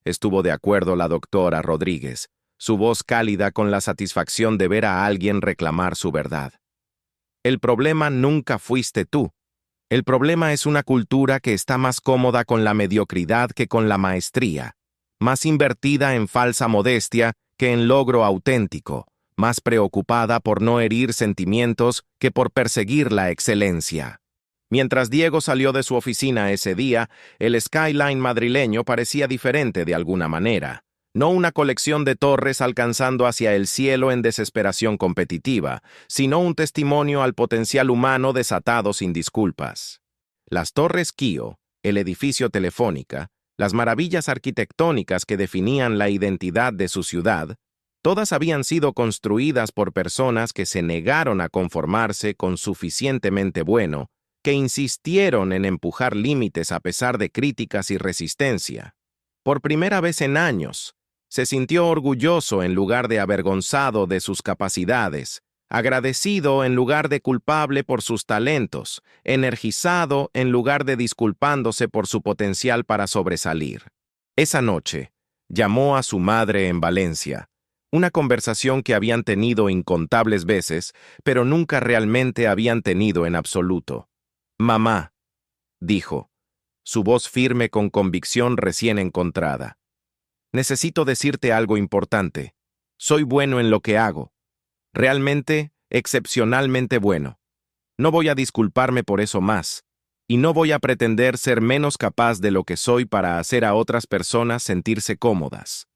estuvo de acuerdo la doctora Rodríguez, su voz cálida con la satisfacción de ver a alguien reclamar su verdad. «El problema nunca fuiste tú. El problema es una cultura que está más cómoda con la mediocridad que con la maestría, más invertida en falsa modestia que en logro auténtico, más preocupada por no herir sentimientos que por perseguir la excelencia». Mientras Diego salió de su oficina ese día, el skyline madrileño parecía diferente de alguna manera. No una colección de torres alcanzando hacia el cielo en desesperación competitiva, sino un testimonio al potencial humano desatado sin disculpas. Las torres Kio, el edificio Telefónica, las maravillas arquitectónicas que definían la identidad de su ciudad, Todas habían sido construidas por personas que se negaron a conformarse con suficientemente bueno, que insistieron en empujar límites a pesar de críticas y resistencia. Por primera vez en años, se sintió orgulloso en lugar de avergonzado de sus capacidades, agradecido en lugar de culpable por sus talentos, energizado en lugar de disculpándose por su potencial para sobresalir. Esa noche, llamó a su madre en Valencia, una conversación que habían tenido incontables veces, pero nunca realmente habían tenido en absoluto. «Mamá», dijo, su voz firme con convicción recién encontrada. «Necesito decirte algo importante. Soy bueno en lo que hago. Realmente, excepcionalmente bueno. No voy a disculparme por eso más, y no voy a pretender ser menos capaz de lo que soy para hacer a otras personas sentirse cómodas».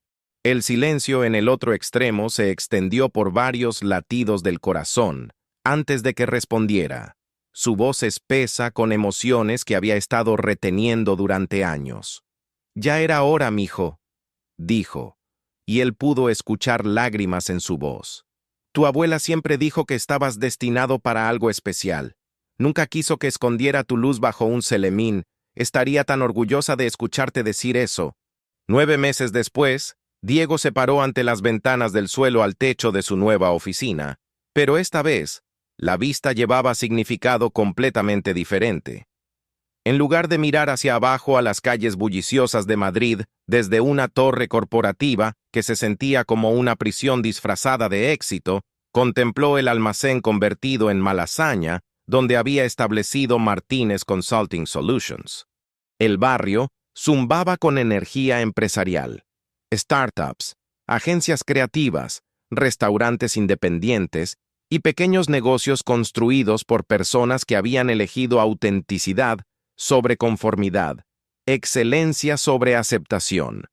El silencio en el otro extremo se extendió por varios latidos del corazón antes de que respondiera, su voz espesa con emociones que había estado reteniendo durante años. «Ya era hora, mijo», dijo, y él pudo escuchar lágrimas en su voz. «Tu abuela siempre dijo que estabas destinado para algo especial. Nunca quiso que escondiera tu luz bajo un celemín. Estaría tan orgullosa de escucharte decir eso». 9 meses después, Diego se paró ante las ventanas del suelo al techo de su nueva oficina, pero esta vez, la vista llevaba significado completamente diferente. En lugar de mirar hacia abajo a las calles bulliciosas de Madrid desde una torre corporativa que se sentía como una prisión disfrazada de éxito, contempló el almacén convertido en malasaña donde había establecido Martínez Consulting Solutions. El barrio zumbaba con energía empresarial. Startups, agencias creativas, restaurantes independientes y pequeños negocios construidos por personas que habían elegido autenticidad sobre conformidad, excelencia sobre aceptación.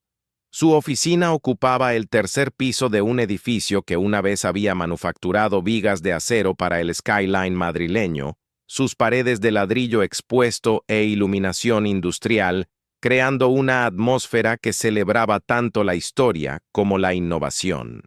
Su oficina ocupaba el tercer piso de un edificio que una vez había manufacturado vigas de acero para el skyline madrileño, sus paredes de ladrillo expuesto e iluminación industrial, creando una atmósfera que celebraba tanto la historia como la innovación.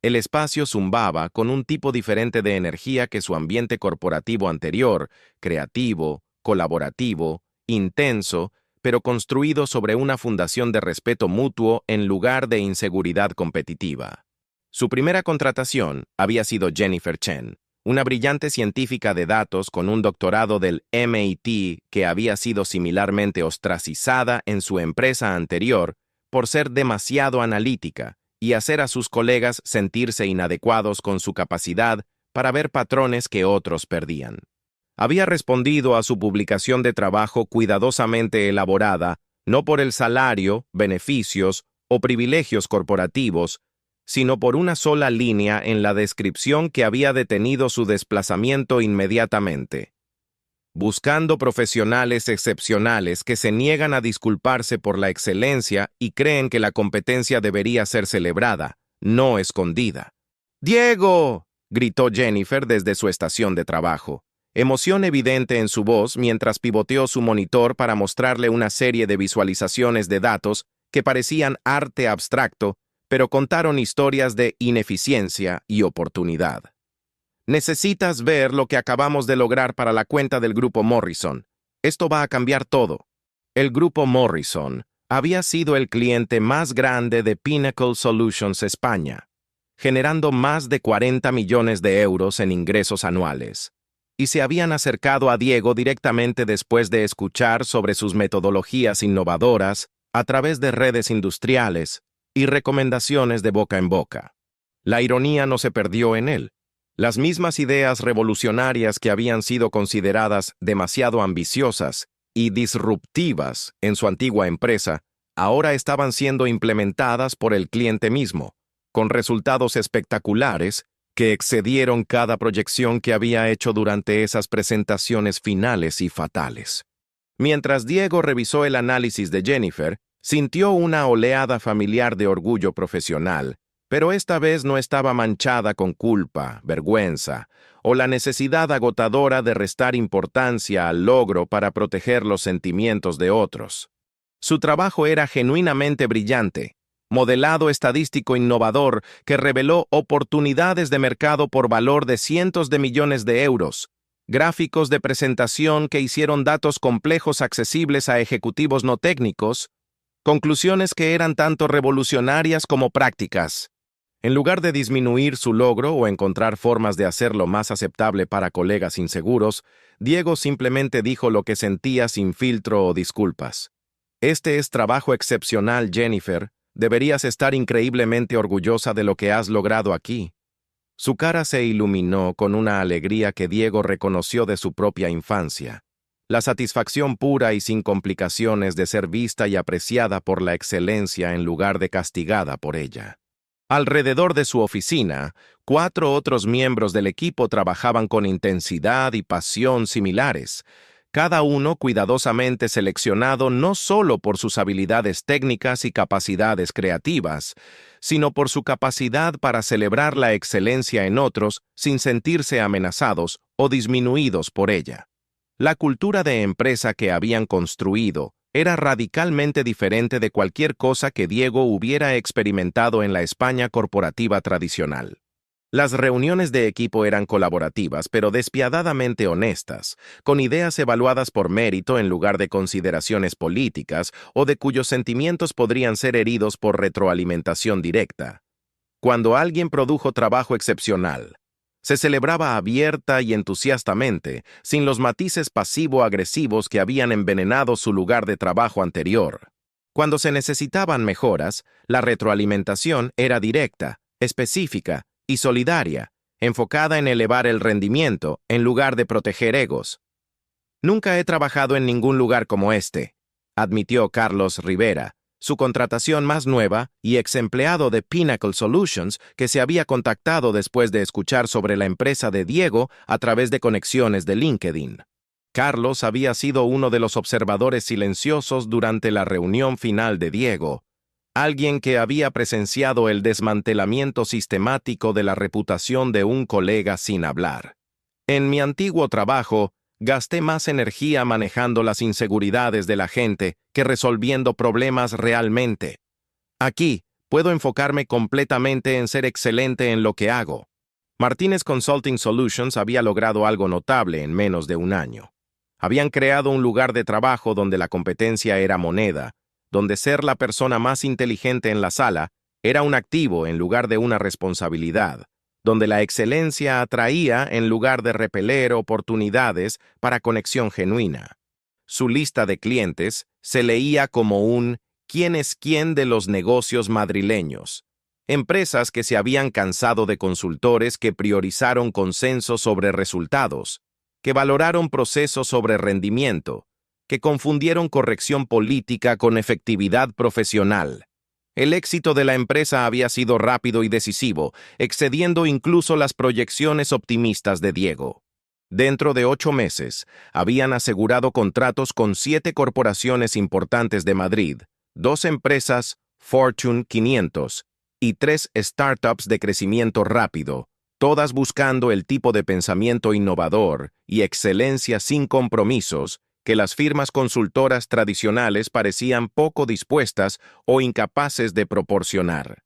El espacio zumbaba con un tipo diferente de energía que su ambiente corporativo anterior, creativo, colaborativo, intenso, pero construido sobre una fundación de respeto mutuo en lugar de inseguridad competitiva. Su primera contratación había sido Jennifer Chen, una brillante científica de datos con un doctorado del MIT que había sido similarmente ostracizada en su empresa anterior por ser demasiado analítica y hacer a sus colegas sentirse inadecuados con su capacidad para ver patrones que otros perdían. Había respondido a su publicación de trabajo cuidadosamente elaborada, no por el salario, beneficios o privilegios corporativos, sino por una sola línea en la descripción que había detenido su desplazamiento inmediatamente. Buscando profesionales excepcionales que se niegan a disculparse por la excelencia y creen que la competencia debería ser celebrada, no escondida. «¡Diego!», gritó Jennifer desde su estación de trabajo, emoción evidente en su voz mientras pivoteó su monitor para mostrarle una serie de visualizaciones de datos que parecían arte abstracto, pero contaron historias de ineficiencia y oportunidad. «Necesitas ver lo que acabamos de lograr para la cuenta del Grupo Morrison. Esto va a cambiar todo». El Grupo Morrison había sido el cliente más grande de Pinnacle Solutions España, generando más de 40 millones de euros en ingresos anuales, y se habían acercado a Diego directamente después de escuchar sobre sus metodologías innovadoras a través de redes industriales y recomendaciones de boca en boca. La ironía no se perdió en él. Las mismas ideas revolucionarias que habían sido consideradas demasiado ambiciosas y disruptivas en su antigua empresa, ahora estaban siendo implementadas por el cliente mismo, con resultados espectaculares que excedieron cada proyección que había hecho durante esas presentaciones finales y fatales. Mientras Diego revisó el análisis de Jennifer, sintió una oleada familiar de orgullo profesional, pero esta vez no estaba manchada con culpa, vergüenza o la necesidad agotadora de restar importancia al logro para proteger los sentimientos de otros. Su trabajo era genuinamente brillante, modelado estadístico innovador que reveló oportunidades de mercado por valor de cientos de millones de euros, gráficos de presentación que hicieron datos complejos accesibles a ejecutivos no técnicos, conclusiones que eran tanto revolucionarias como prácticas. En lugar de disminuir su logro o encontrar formas de hacerlo más aceptable para colegas inseguros, Diego simplemente dijo lo que sentía sin filtro o disculpas. Este es trabajo excepcional, Jennifer. Deberías estar increíblemente orgullosa de lo que has logrado aquí. Su cara se iluminó con una alegría que Diego reconoció de su propia infancia. La satisfacción pura y sin complicaciones de ser vista y apreciada por la excelencia en lugar de castigada por ella. Alrededor de su oficina, 4 otros miembros del equipo trabajaban con intensidad y pasión similares, cada uno cuidadosamente seleccionado no solo por sus habilidades técnicas y capacidades creativas, sino por su capacidad para celebrar la excelencia en otros sin sentirse amenazados o disminuidos por ella. La cultura de empresa que habían construido era radicalmente diferente de cualquier cosa que Diego hubiera experimentado en la España corporativa tradicional. Las reuniones de equipo eran colaborativas, pero despiadadamente honestas, con ideas evaluadas por mérito en lugar de consideraciones políticas o de cuyos sentimientos podrían ser heridos por retroalimentación directa. Cuando alguien produjo trabajo excepcional, se celebraba abierta y entusiastamente, sin los matices pasivo-agresivos que habían envenenado su lugar de trabajo anterior. Cuando se necesitaban mejoras, la retroalimentación era directa, específica y solidaria, enfocada en elevar el rendimiento en lugar de proteger egos. Nunca he trabajado en ningún lugar como este, admitió Carlos Rivera, su contratación más nueva y ex empleado de Pinnacle Solutions que se había contactado después de escuchar sobre la empresa de Diego a través de conexiones de LinkedIn. Carlos había sido uno de los observadores silenciosos durante la reunión final de Diego, alguien que había presenciado el desmantelamiento sistemático de la reputación de un colega sin hablar. En mi antiguo trabajo, gasté más energía manejando las inseguridades de la gente que resolviendo problemas realmente. Aquí, puedo enfocarme completamente en ser excelente en lo que hago. Martínez Consulting Solutions había logrado algo notable en menos de un año. Habían creado un lugar de trabajo donde la competencia era moneda, donde ser la persona más inteligente en la sala era un activo en lugar de una responsabilidad, donde la excelencia atraía en lugar de repeler oportunidades para conexión genuina. Su lista de clientes se leía como un ¿quién es quién de los negocios madrileños? Empresas que se habían cansado de consultores que priorizaron consenso sobre resultados, que valoraron procesos sobre rendimiento, que confundieron corrección política con efectividad profesional. El éxito de la empresa había sido rápido y decisivo, excediendo incluso las proyecciones optimistas de Diego. Dentro de 8 meses, habían asegurado contratos con 7 corporaciones importantes de Madrid, 2 empresas Fortune 500 y 3 startups de crecimiento rápido, todas buscando el tipo de pensamiento innovador y excelencia sin compromisos que las firmas consultoras tradicionales parecían poco dispuestas o incapaces de proporcionar.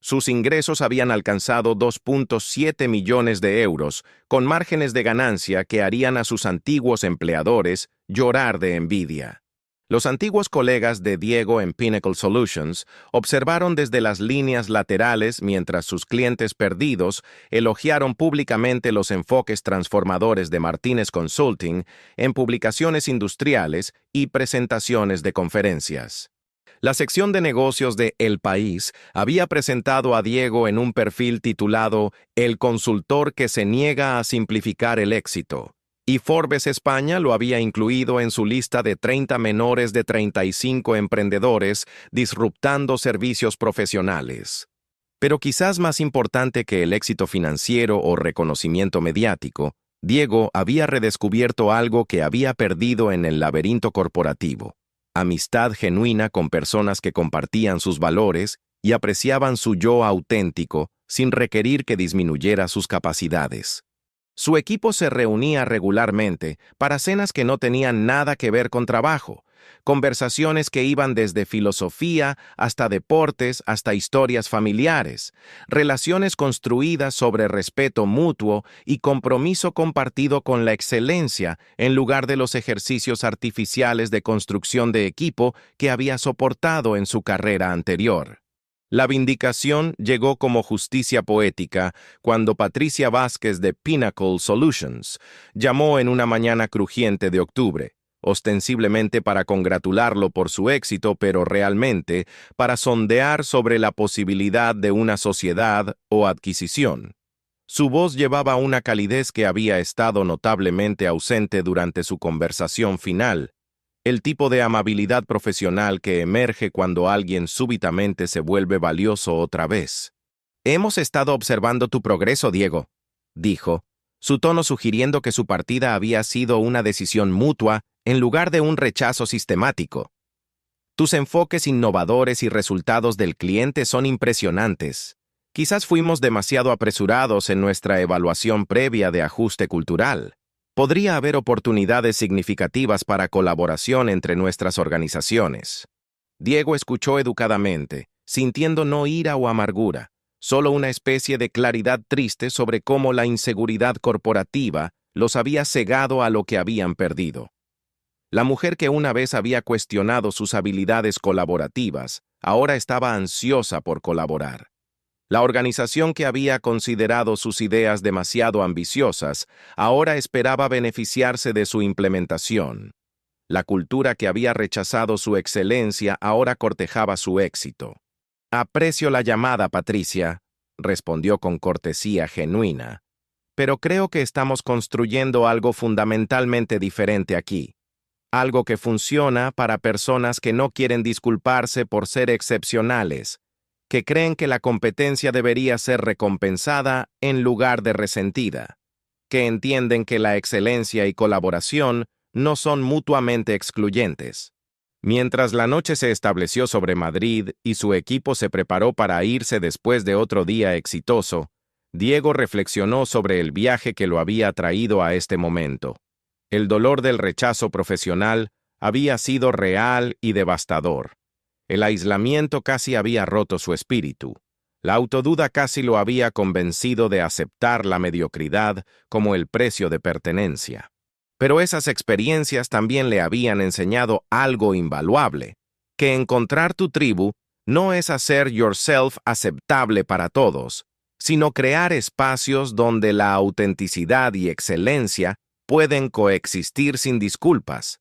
Sus ingresos habían alcanzado 2.7 millones de euros, con márgenes de ganancia que harían a sus antiguos empleadores llorar de envidia. Los antiguos colegas de Diego en Pinnacle Solutions observaron desde las líneas laterales mientras sus clientes perdidos elogiaron públicamente los enfoques transformadores de Martínez Consulting en publicaciones industriales y presentaciones de conferencias. La sección de negocios de El País había presentado a Diego en un perfil titulado El consultor que se niega a simplificar el éxito, y Forbes España lo había incluido en su lista de 30 menores de 35 emprendedores disruptando servicios profesionales. Pero quizás más importante que el éxito financiero o reconocimiento mediático, Diego había redescubierto algo que había perdido en el laberinto corporativo: amistad genuina con personas que compartían sus valores y apreciaban su yo auténtico sin requerir que disminuyera sus capacidades. Su equipo se reunía regularmente para cenas que no tenían nada que ver con trabajo, conversaciones que iban desde filosofía hasta deportes, hasta historias familiares, relaciones construidas sobre respeto mutuo y compromiso compartido con la excelencia en lugar de los ejercicios artificiales de construcción de equipo que había soportado en su carrera anterior. La vindicación llegó como justicia poética cuando Patricia Vázquez de Pinnacle Solutions llamó en una mañana crujiente de octubre, ostensiblemente para congratularlo por su éxito, pero realmente para sondear sobre la posibilidad de una sociedad o adquisición. Su voz llevaba una calidez que había estado notablemente ausente durante su conversación final, el tipo de amabilidad profesional que emerge cuando alguien súbitamente se vuelve valioso otra vez. «Hemos estado observando tu progreso, Diego», dijo, su tono sugiriendo que su partida había sido una decisión mutua en lugar de un rechazo sistemático. «Tus enfoques innovadores y resultados del cliente son impresionantes. Quizás fuimos demasiado apresurados en nuestra evaluación previa de ajuste cultural. Podría haber oportunidades significativas para colaboración entre nuestras organizaciones». Diego escuchó educadamente, sintiendo no ira o amargura, solo una especie de claridad triste sobre cómo la inseguridad corporativa los había cegado a lo que habían perdido. La mujer que una vez había cuestionado sus habilidades colaborativas, ahora estaba ansiosa por colaborar. La organización que había considerado sus ideas demasiado ambiciosas, ahora esperaba beneficiarse de su implementación. La cultura que había rechazado su excelencia ahora cortejaba su éxito. «Aprecio la llamada, Patricia», respondió con cortesía genuina, «pero creo que estamos construyendo algo fundamentalmente diferente aquí. Algo que funciona para personas que no quieren disculparse por ser excepcionales, que creen que la competencia debería ser recompensada en lugar de resentida, que entienden que la excelencia y colaboración no son mutuamente excluyentes». Mientras la noche se estableció sobre Madrid y su equipo se preparó para irse después de otro día exitoso, Diego reflexionó sobre el viaje que lo había traído a este momento. El dolor del rechazo profesional había sido real y devastador. El aislamiento casi había roto su espíritu. La autoduda casi lo había convencido de aceptar la mediocridad como el precio de pertenencia. Pero esas experiencias también le habían enseñado algo invaluable, que encontrar tu tribu no es hacer yourself aceptable para todos, sino crear espacios donde la autenticidad y excelencia pueden coexistir sin disculpas.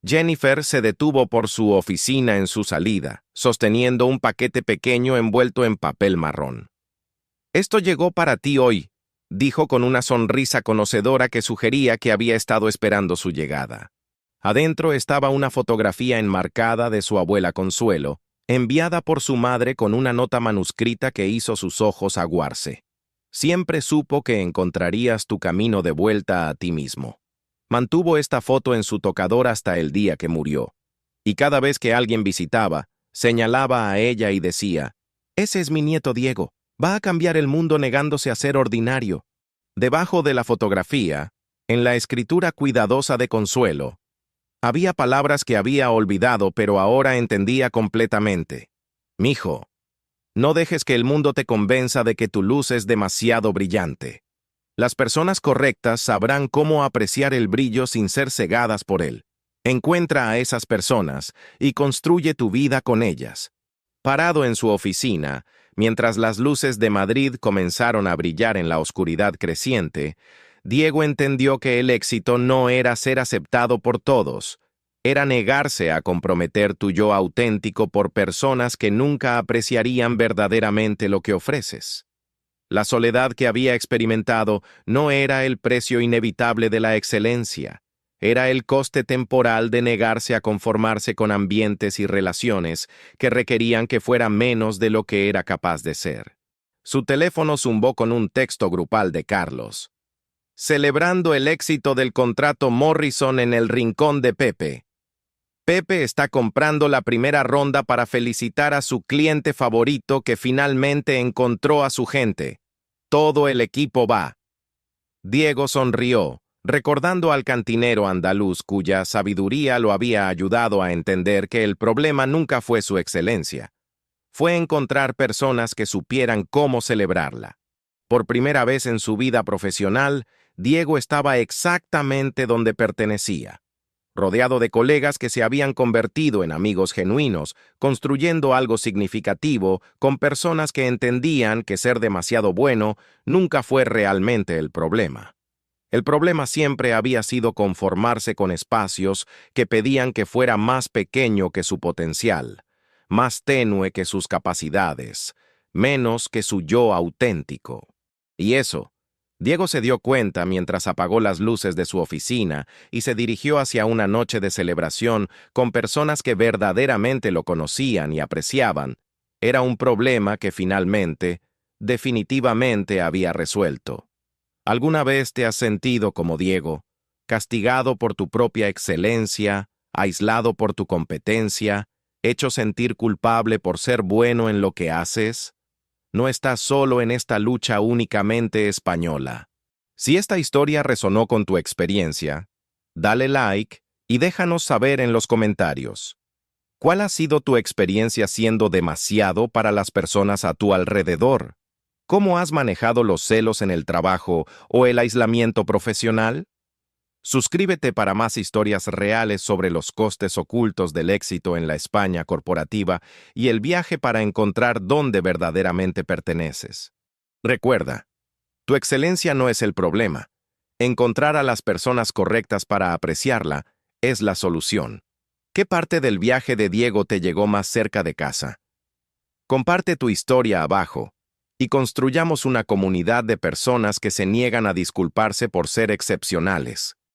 Jennifer se detuvo por su oficina en su salida, sosteniendo un paquete pequeño envuelto en papel marrón. «Esto llegó para ti hoy», dijo con una sonrisa conocedora que sugería que había estado esperando su llegada. Adentro estaba una fotografía enmarcada de su abuela Consuelo, enviada por su madre con una nota manuscrita que hizo sus ojos aguarse. «Siempre supo que encontrarías tu camino de vuelta a ti mismo». Mantuvo esta foto en su tocador hasta el día que murió. Y cada vez que alguien visitaba, señalaba a ella y decía, «Ese es mi nieto Diego. Va a cambiar el mundo negándose a ser ordinario». Debajo de la fotografía, en la escritura cuidadosa de Consuelo, había palabras que había olvidado pero ahora entendía completamente. «Mijo, no dejes que el mundo te convenza de que tu luz es demasiado brillante. Las personas correctas sabrán cómo apreciar el brillo sin ser cegadas por él. Encuentra a esas personas y construye tu vida con ellas». Parado en su oficina, mientras las luces de Madrid comenzaron a brillar en la oscuridad creciente, Diego entendió que el éxito no era ser aceptado por todos, era negarse a comprometer tu yo auténtico por personas que nunca apreciarían verdaderamente lo que ofreces. La soledad que había experimentado no era el precio inevitable de la excelencia, era el coste temporal de negarse a conformarse con ambientes y relaciones que requerían que fuera menos de lo que era capaz de ser. Su teléfono zumbó con un texto grupal de Carlos. «Celebrando el éxito del contrato Morrison en el rincón de Pepe. Pepe está comprando la primera ronda para felicitar a su cliente favorito que finalmente encontró a su gente. Todo el equipo va». Diego sonrió, recordando al cantinero andaluz cuya sabiduría lo había ayudado a entender que el problema nunca fue su excelencia. Fue encontrar personas que supieran cómo celebrarla. Por primera vez en su vida profesional, Diego estaba exactamente donde pertenecía, rodeado de colegas que se habían convertido en amigos genuinos, construyendo algo significativo con personas que entendían que ser demasiado bueno nunca fue realmente el problema. El problema siempre había sido conformarse con espacios que pedían que fuera más pequeño que su potencial, más tenue que sus capacidades, menos que su yo auténtico. Y eso, Diego se dio cuenta mientras apagó las luces de su oficina y se dirigió hacia una noche de celebración con personas que verdaderamente lo conocían y apreciaban. Era un problema que finalmente, definitivamente había resuelto. ¿Alguna vez te has sentido como Diego, castigado por tu propia excelencia, aislado por tu competencia, hecho sentir culpable por ser bueno en lo que haces? No estás solo en esta lucha únicamente española. Si esta historia resonó con tu experiencia, dale like y déjanos saber en los comentarios. ¿Cuál ha sido tu experiencia siendo demasiado para las personas a tu alrededor? ¿Cómo has manejado los celos en el trabajo o el aislamiento profesional? Suscríbete para más historias reales sobre los costes ocultos del éxito en la España corporativa y el viaje para encontrar dónde verdaderamente perteneces. Recuerda, tu excelencia no es el problema. Encontrar a las personas correctas para apreciarla es la solución. ¿Qué parte del viaje de Diego te llegó más cerca de casa? Comparte tu historia abajo y construyamos una comunidad de personas que se niegan a disculparse por ser excepcionales.